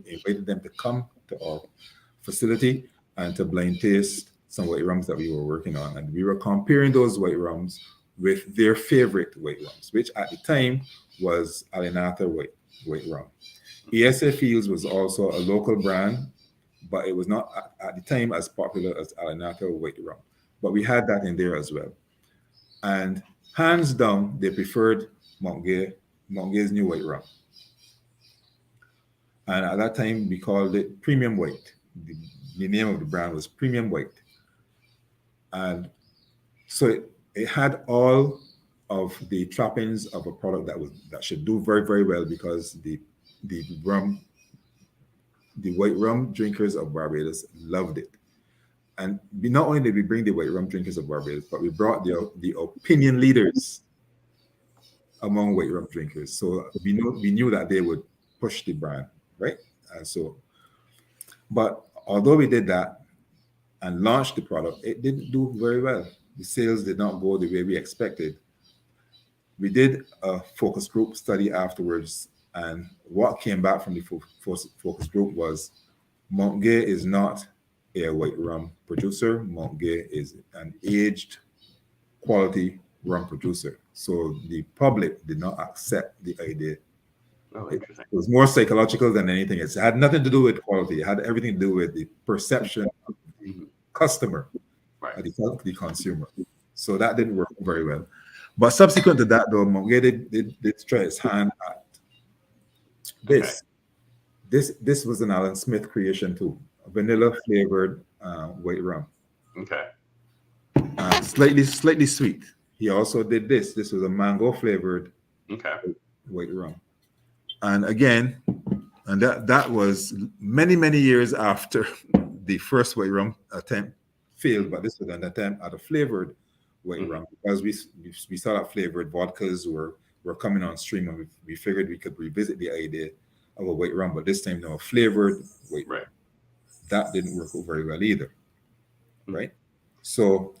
invited them to come to our facility and to blind taste some white rums that we were working on. And we were comparing those white rums with their favorite white rums, which at the time was Alinata white rum. ESA Fields was also a local brand, but it was not at the time as popular as Alinata white rum. But we had that in there as well. And hands down, they preferred Monge's new white rum. And at that time, we called it Premium White. The name of the brand was Premium White. And so it had all of the trappings of a product that should do very, very well, because the white rum drinkers of Barbados loved it. And not only did we bring the white rum drinkers of Barbados, but we brought the opinion leaders among white rum drinkers. So we knew that they would push the brand, right? But although we did that and launched the product, it didn't do very well. The sales did not go the way we expected. We did a focus group study afterwards, and what came back from the focus group was Monge is not a white rum producer. Monge is an aged quality rum producer. So the public did not accept the idea.
Oh, interesting.
It was more psychological than anything. It had nothing to do with quality. It had everything to do with the perception of the customer,
right,
the consumer. So that didn't work very well. But subsequent to that, though, Monge did try his hand at this. Okay. This was an Alan Smith creation too, a vanilla flavored white rum.
Okay.
Slightly sweet. He also did this. This was a mango flavored white rum. And again, and that was many years after the first white rum attempt failed, but this was an attempt at a flavored white rum because we saw that flavored vodkas were coming on stream, and we figured we could revisit the idea of a white rum, but this time now a flavored white rum. That didn't work out very well either, right? So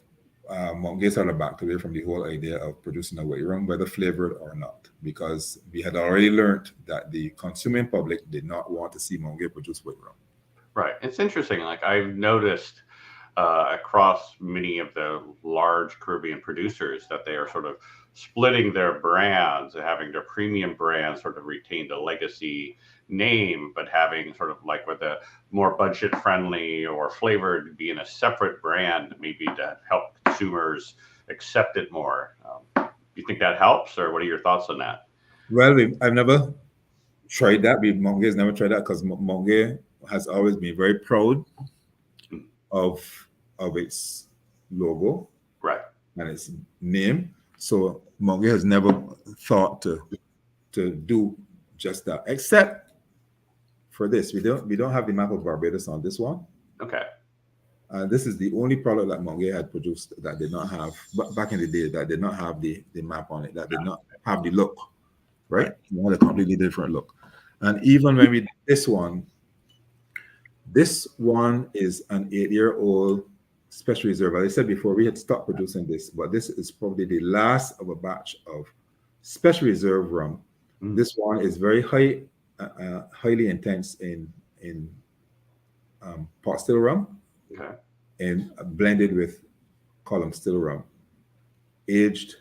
Montgay started back away from the whole idea of producing a white rum, whether flavored or not, because we had already learned that the consuming public did not want to see Montgay produce white rum.
Right. It's interesting. Like I've noticed across many of the large Caribbean producers that they are sort of splitting their brands and having their premium brands sort of retain the legacy name, but having sort of like with a more budget friendly or flavored being a separate brand, maybe to help consumers accept it more. Do you think that helps, or what are your thoughts on that?
Well, I've never tried that. Montgay has never tried that because Montgay has always been very proud of its logo,
right,
and its name. So Montgay has never thought to do just that, except for this. We don't have the map of Barbados on this one.
Okay.
This is the only product that Montgay had produced that did not have, but back in the day, that did not have the map on it, that did not have the look, right? It had a completely different look. And even when we did this one is an 8-year-old special reserve. As I said before, we had stopped producing this, but this is probably the last of a batch of special reserve rum. This one is very highly intense in pot still rum, and blended with column still rum, aged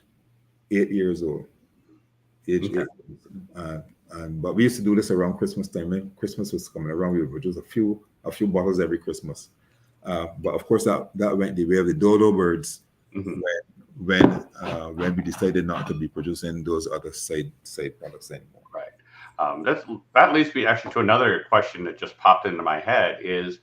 8 years old. But we used to do this around Christmas time. When Christmas was coming around, we would produce a few bottles every Christmas. But of course, that went the way of the dodo birds when we decided not to be producing those other side products anymore.
Right. That leads me actually to another question that just popped into my head. Is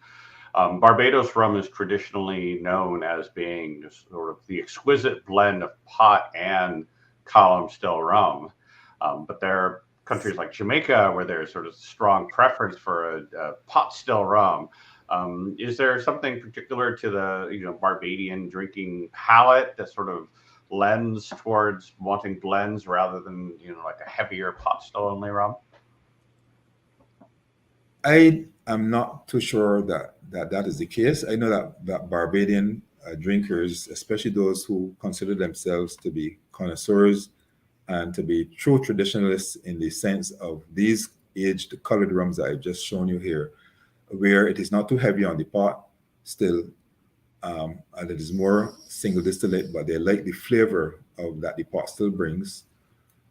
Barbados rum is traditionally known as being sort of the exquisite blend of pot and column still rum, but there are countries like Jamaica where there's sort of strong preference for a pot still rum. Is there something particular to the Barbadian drinking palate that sort of lends towards wanting blends rather than like a heavier pot still only rum?
I am not too sure that is the case. I know that Barbadian drinkers, especially those who consider themselves to be connoisseurs and to be true traditionalists in the sense of these aged colored rums that I've just shown you here, where it is not too heavy on the pot still, and it is more single distillate, but they like the flavor of that the pot still brings.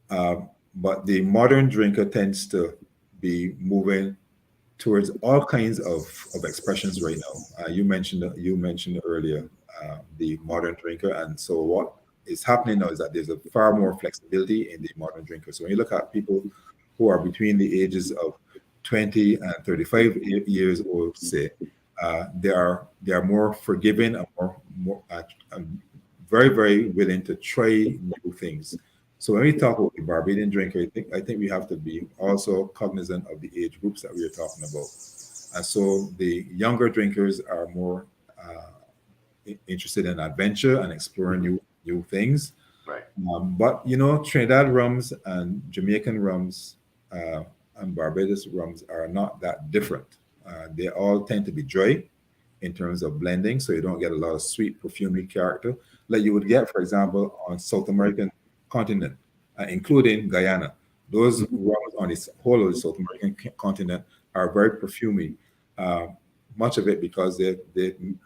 But the modern drinker tends to be moving towards all kinds of expressions right now. You mentioned earlier the modern drinker, and so what is happening now is that there's a far more flexibility in the modern drinker. So when you look at people who are between the ages of 20 and 35 years old, say, they are more forgiving and more very, very willing to try new things. So when we talk about the Barbadian drinker, I think we have to be also cognizant of the age groups that we are talking about. And so the younger drinkers are more interested in adventure and exploring new things.
Right.
But Trinidad rums and Jamaican rums and Barbados rums are not that different. They all tend to be dry in terms of blending, so you don't get a lot of sweet perfumery character like you would get, for example, on South American continent, including Guyana. Those rums on the whole of the South American continent are very perfumey. Much of it because they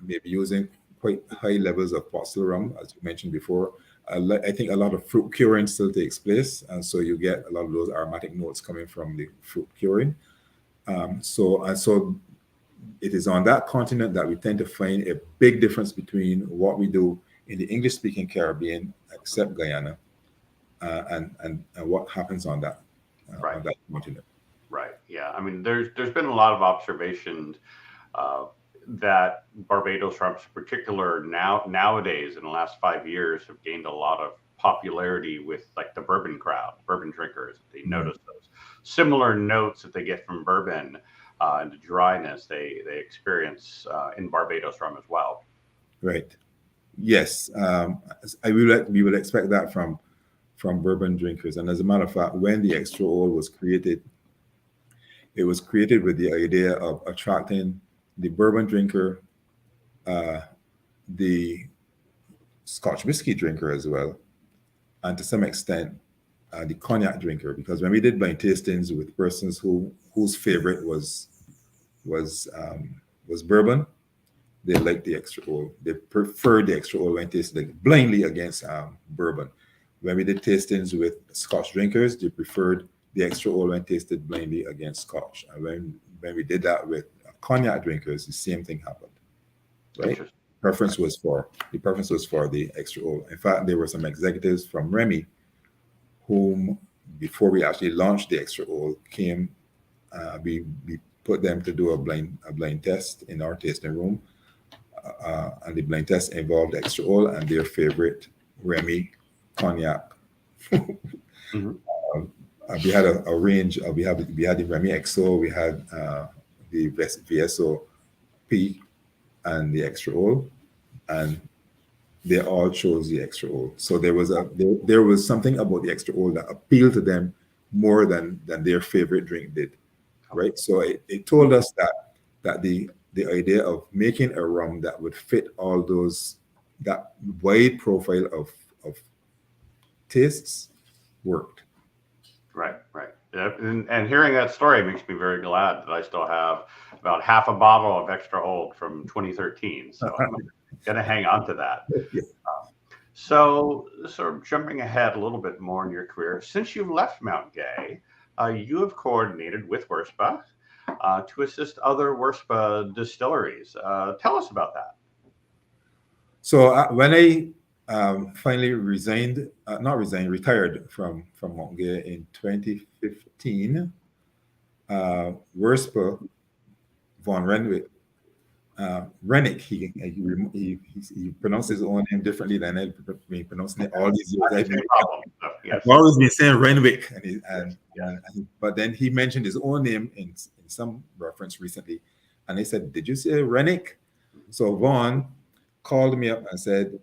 may be using quite high levels of pot still rum, as you mentioned before. I think a lot of fruit curing still takes place, and so you get a lot of those aromatic notes coming from the fruit curing. So it is on that continent that we tend to find a big difference between what we do in the English-speaking Caribbean, except Guyana, and what happens on that continent.
Right. Yeah. I mean, there's been a lot of observations that Barbados rums, in particular, nowadays in the last 5 years, have gained a lot of popularity with like the bourbon crowd, bourbon drinkers. They notice those similar notes that they get from bourbon and the dryness they experience in Barbados rum as well.
Right. Yes. We would expect that from bourbon drinkers. And as a matter of fact, when the extra old was created, it was created with the idea of attracting the bourbon drinker, the Scotch whiskey drinker as well, and to some extent the cognac drinker. Because when we did blind tastings with persons whose favorite was bourbon, they liked the extra old. They preferred the extra old when tasting blindly against bourbon. When we did tastings with Scotch drinkers, they preferred the extra old when tasted blindly against Scotch. And when we did that with cognac drinkers, the same thing happened. Right? The preference was for the extra old. In fact, there were some executives from Remy whom, before we actually launched the extra old, came. We put them to do a blind test in our tasting room, and the blind test involved extra old and their favorite Remy cognac.
Mm-hmm.
We had a range. We had the Remy XO, we had the VSO P, and the extra old, and they all chose the extra old. So there was something about the extra old that appealed to them more than their favorite drink did, right? So it told us that the idea of making a rum that would fit all that wide profile of tastes worked.
Right. And hearing that story makes me very glad that I still have about half a bottle of extra old from 2013. So I'm going to hang on to that.
Yeah.
So sort of jumping ahead a little bit more in your career, since you've left Mount Gay, you have coordinated with WIRSPA to assist other WIRSPA distilleries. Tell us about that.
So when I finally retired from Mount Gay in 2015, WIRSPA, Von Rennick, he pronounced his own name differently than I've been pronouncing it all these years. I've always been saying Renwick, but then he mentioned his own name in some reference recently, and he said, "Did you say Rennick?" So Vaughn called me up and said,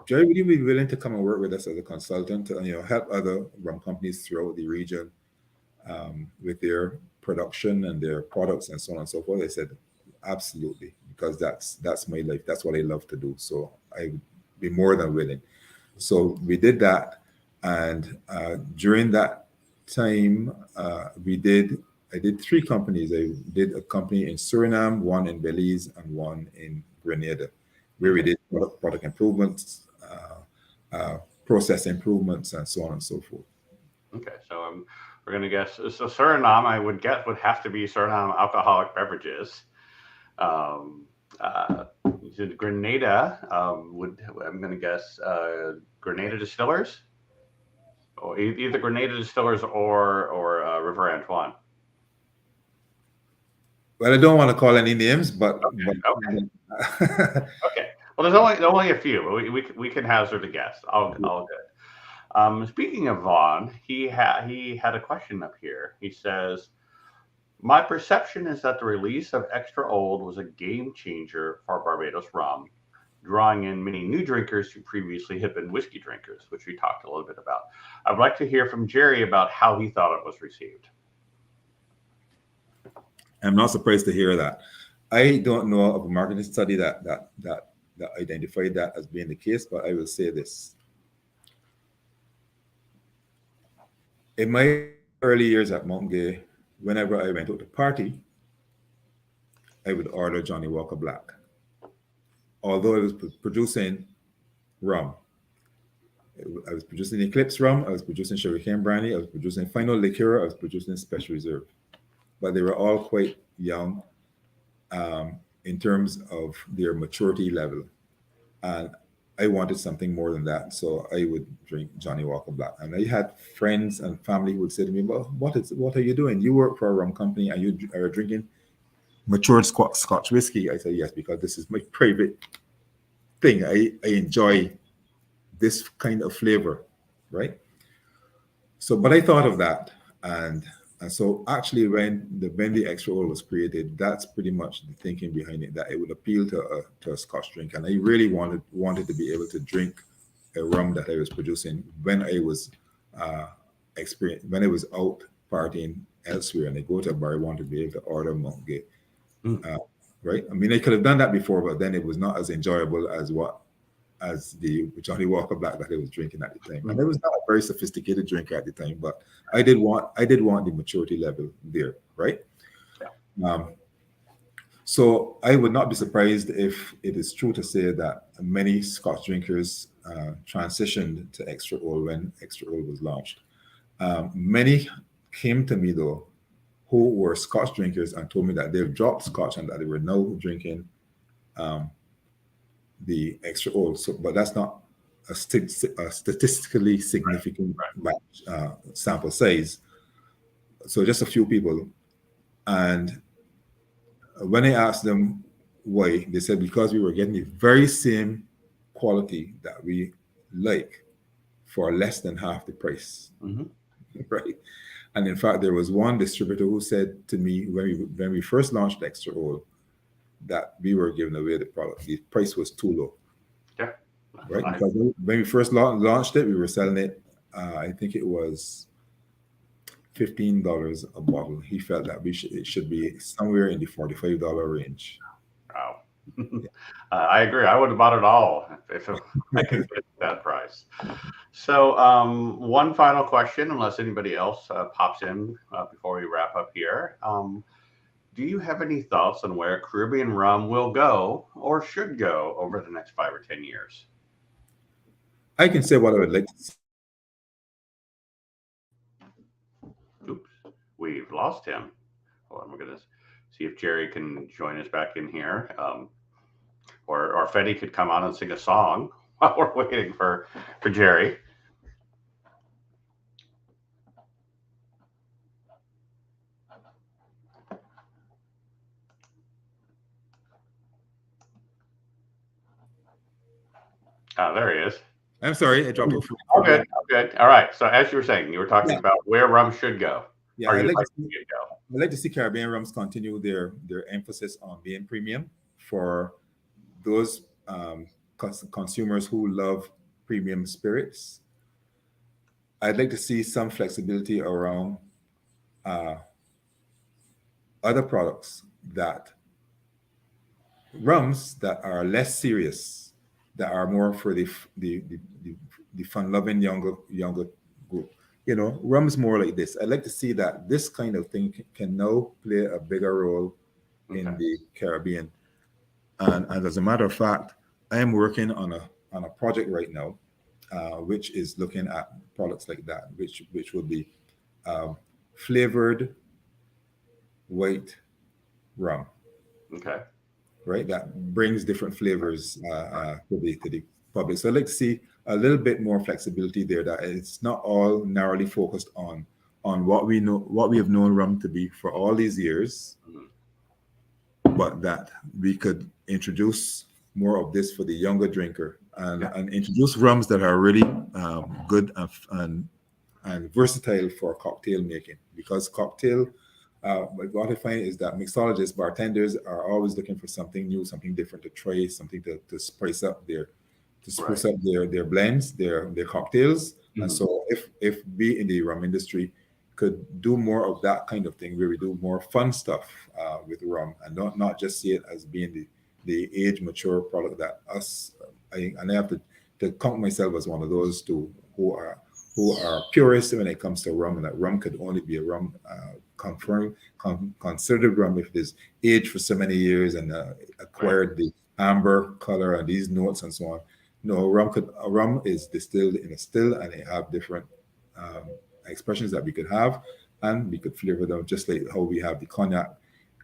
"Jerry, would you be willing to come and work with us as a consultant to help other rum companies throughout the region with their production and their products and so on and so forth?" I said, "Absolutely," because that's my life. That's what I love to do. So I would be more than willing. So we did that, and during that time, I did 3 companies. I did a company in Suriname, one in Belize, and one in Grenada, where we did product improvements, process improvements, and so on and so forth.
Okay, so we're going to guess. So Suriname, I would guess, would have to be Suriname alcoholic beverages. Grenada, I'm going to guess Grenada Distillers, or either Grenada Distillers or River Antoine.
Well, I don't want to call any names, but
okay. Okay. Well, there's only a few. But we can hazard a guess. All good. Speaking of Vaughn, he had a question up here. He says, "My perception is that the release of Extra Old was a game changer for Barbados rum, drawing in many new drinkers who previously had been whiskey drinkers," which we talked a little bit about. I'd like to hear from Jerry about how he thought it was received.
I'm not surprised to hear that. I don't know of a marketing study that identified that as being the case, but I will say this. In my early years at Mount Gay, whenever I went out to party, I would order Johnny Walker Black. Although I was producing rum. I was producing Eclipse rum, I was producing sugarcane brandy, I was producing Final Liqueur, I was producing Special Reserve. But they were all quite young in terms of their maturity level. And I wanted something more than that. So I would drink Johnny Walker Black. And I had friends and family who would say to me, "Well, what are you doing? You work for a rum company and you are drinking matured Scotch whiskey." I said, "Yes, because this is my private thing. I enjoy this kind of flavor," right? So, but I thought of that, and And so actually when the extra oil was created, that's pretty much the thinking behind it, that it would appeal to a Scotch drink. And I really wanted to be able to drink a rum that I was producing when I was when I was out partying elsewhere, and I go to a bar, I want to be able to order Montgate. Right? I mean, I could have done that before, but then it was not as enjoyable as the Johnny Walker Black that I was drinking at the time. And I was not a very sophisticated drinker at the time, but I did want the maturity level there, right? So I would not be surprised if it is true to say that many Scotch drinkers transitioned to extra oil when extra oil was launched. Many came to me though, who were Scotch drinkers and told me that they've dropped Scotch and that they were now drinking the extra oil. So, but that's not a statistically significant sample size. So just a few people. And when I asked them why, they said because we were getting the very same quality that we like for less than half the price. Right. And in fact, there was one distributor who said to me when we first launched extra oil that we were giving away the product. The price was too low.
Yeah.
Right. Because when we first launched it, we were selling it. I think it was $15 a bottle. He felt that it should be somewhere in the $45 range.
Wow. I agree. I would have bought it all if I could get that price. So one final question, unless anybody else pops in before we wrap up here. Do you have any thoughts on where Caribbean rum will go or should go over the next 5 or 10 years?
I can say what I would like to see.
Oops, we've lost him. Hold on, we're going to see if Jerry can join us back in here. Or Fetty could come on and sing a song while we're waiting for Jerry. There he is.
I'm sorry, I dropped off.
Oh, good. Good. All right. So as you were saying, you were talking about where rum should go.
Yeah, I'd like to see Caribbean rums continue their emphasis on being premium for those consumers who love premium spirits. I'd like to see some flexibility around other products rums that are less serious, that are more for the fun-loving younger group. You know, rums more like this. I'd like to see that this kind of thing can now play a bigger role in the Caribbean. And as a matter of fact, I am working on a project right now, which is looking at products like that, which will be flavored white rum.
Okay.
Right, that brings different flavors to the public. So I'd like to see a little bit more flexibility there. That it's not all narrowly focused on what we have known rum to be for all these years, but that we could introduce more of this for the younger drinker and introduce rums that are really good and versatile for cocktail making, because cocktail. What I find is that mixologists, bartenders are always looking for something new, something different to try, something to spice up their blends, their cocktails. And so if we in the rum industry could do more of that kind of thing, where we do more fun stuff with rum and not just see it as being the age mature product that I have to count myself as one of those who are purists when it comes to rum, and that rum could only be a rum considered rum if it is aged for so many years and acquired the amber color and these notes and so on. No, rum is distilled in a still, and they have different expressions that we could have, and we could flavor them just like how we have the cognac,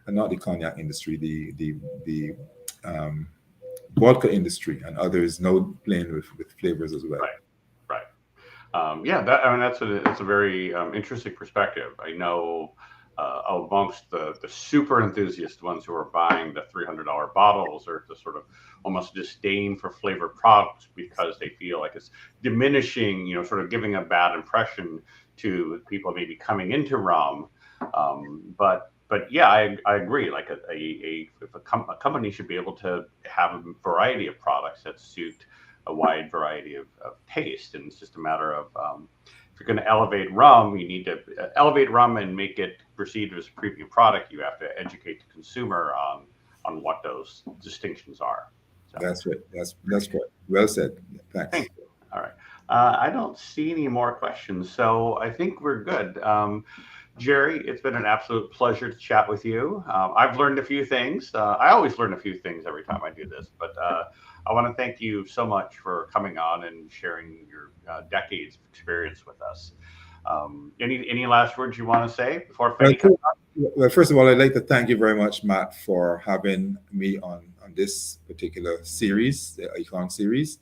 and not the cognac industry, the vodka industry and others now playing with flavors as well.
Right. That's a very interesting perspective. I know amongst the super enthusiast ones who are buying the $300 bottles, or the sort of almost disdain for flavored products because they feel like it's diminishing, sort of giving a bad impression to people maybe coming into rum. But yeah, I agree. Like if a company should be able to have a variety of products that suit a wide variety of taste, and it's just a matter of if you're going to elevate rum, you need to elevate rum and make it perceived as a premium product. You have to educate the consumer on what those distinctions are. So,
That's right. That's correct. Well said. Thanks.
thank you. All right. I don't see any more questions, so I think we're good. Jerry, it's been an absolute pleasure to chat with you. I've learned a few things. I always learn a few things every time I do this, but I want to thank you so much for coming on and sharing your decades of experience with us. Any last words you want to say before Fetty comes on?
Well, first of all, I'd like to thank you very much, Matt, for having me on this particular series, the Icon series.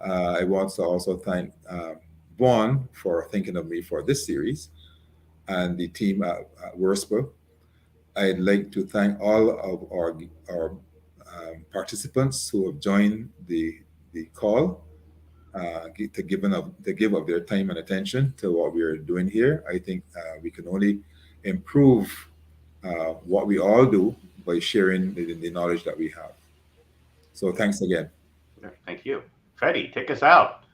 I want to also thank Vaughn for thinking of me for this series, and the team at WIRSPA. I'd like to thank all of our participants who have joined the call to give of their time and attention to what we're doing here. I think we can only improve what we all do by sharing the knowledge that we have. So thanks again.
Thank you. Fetty, take us out.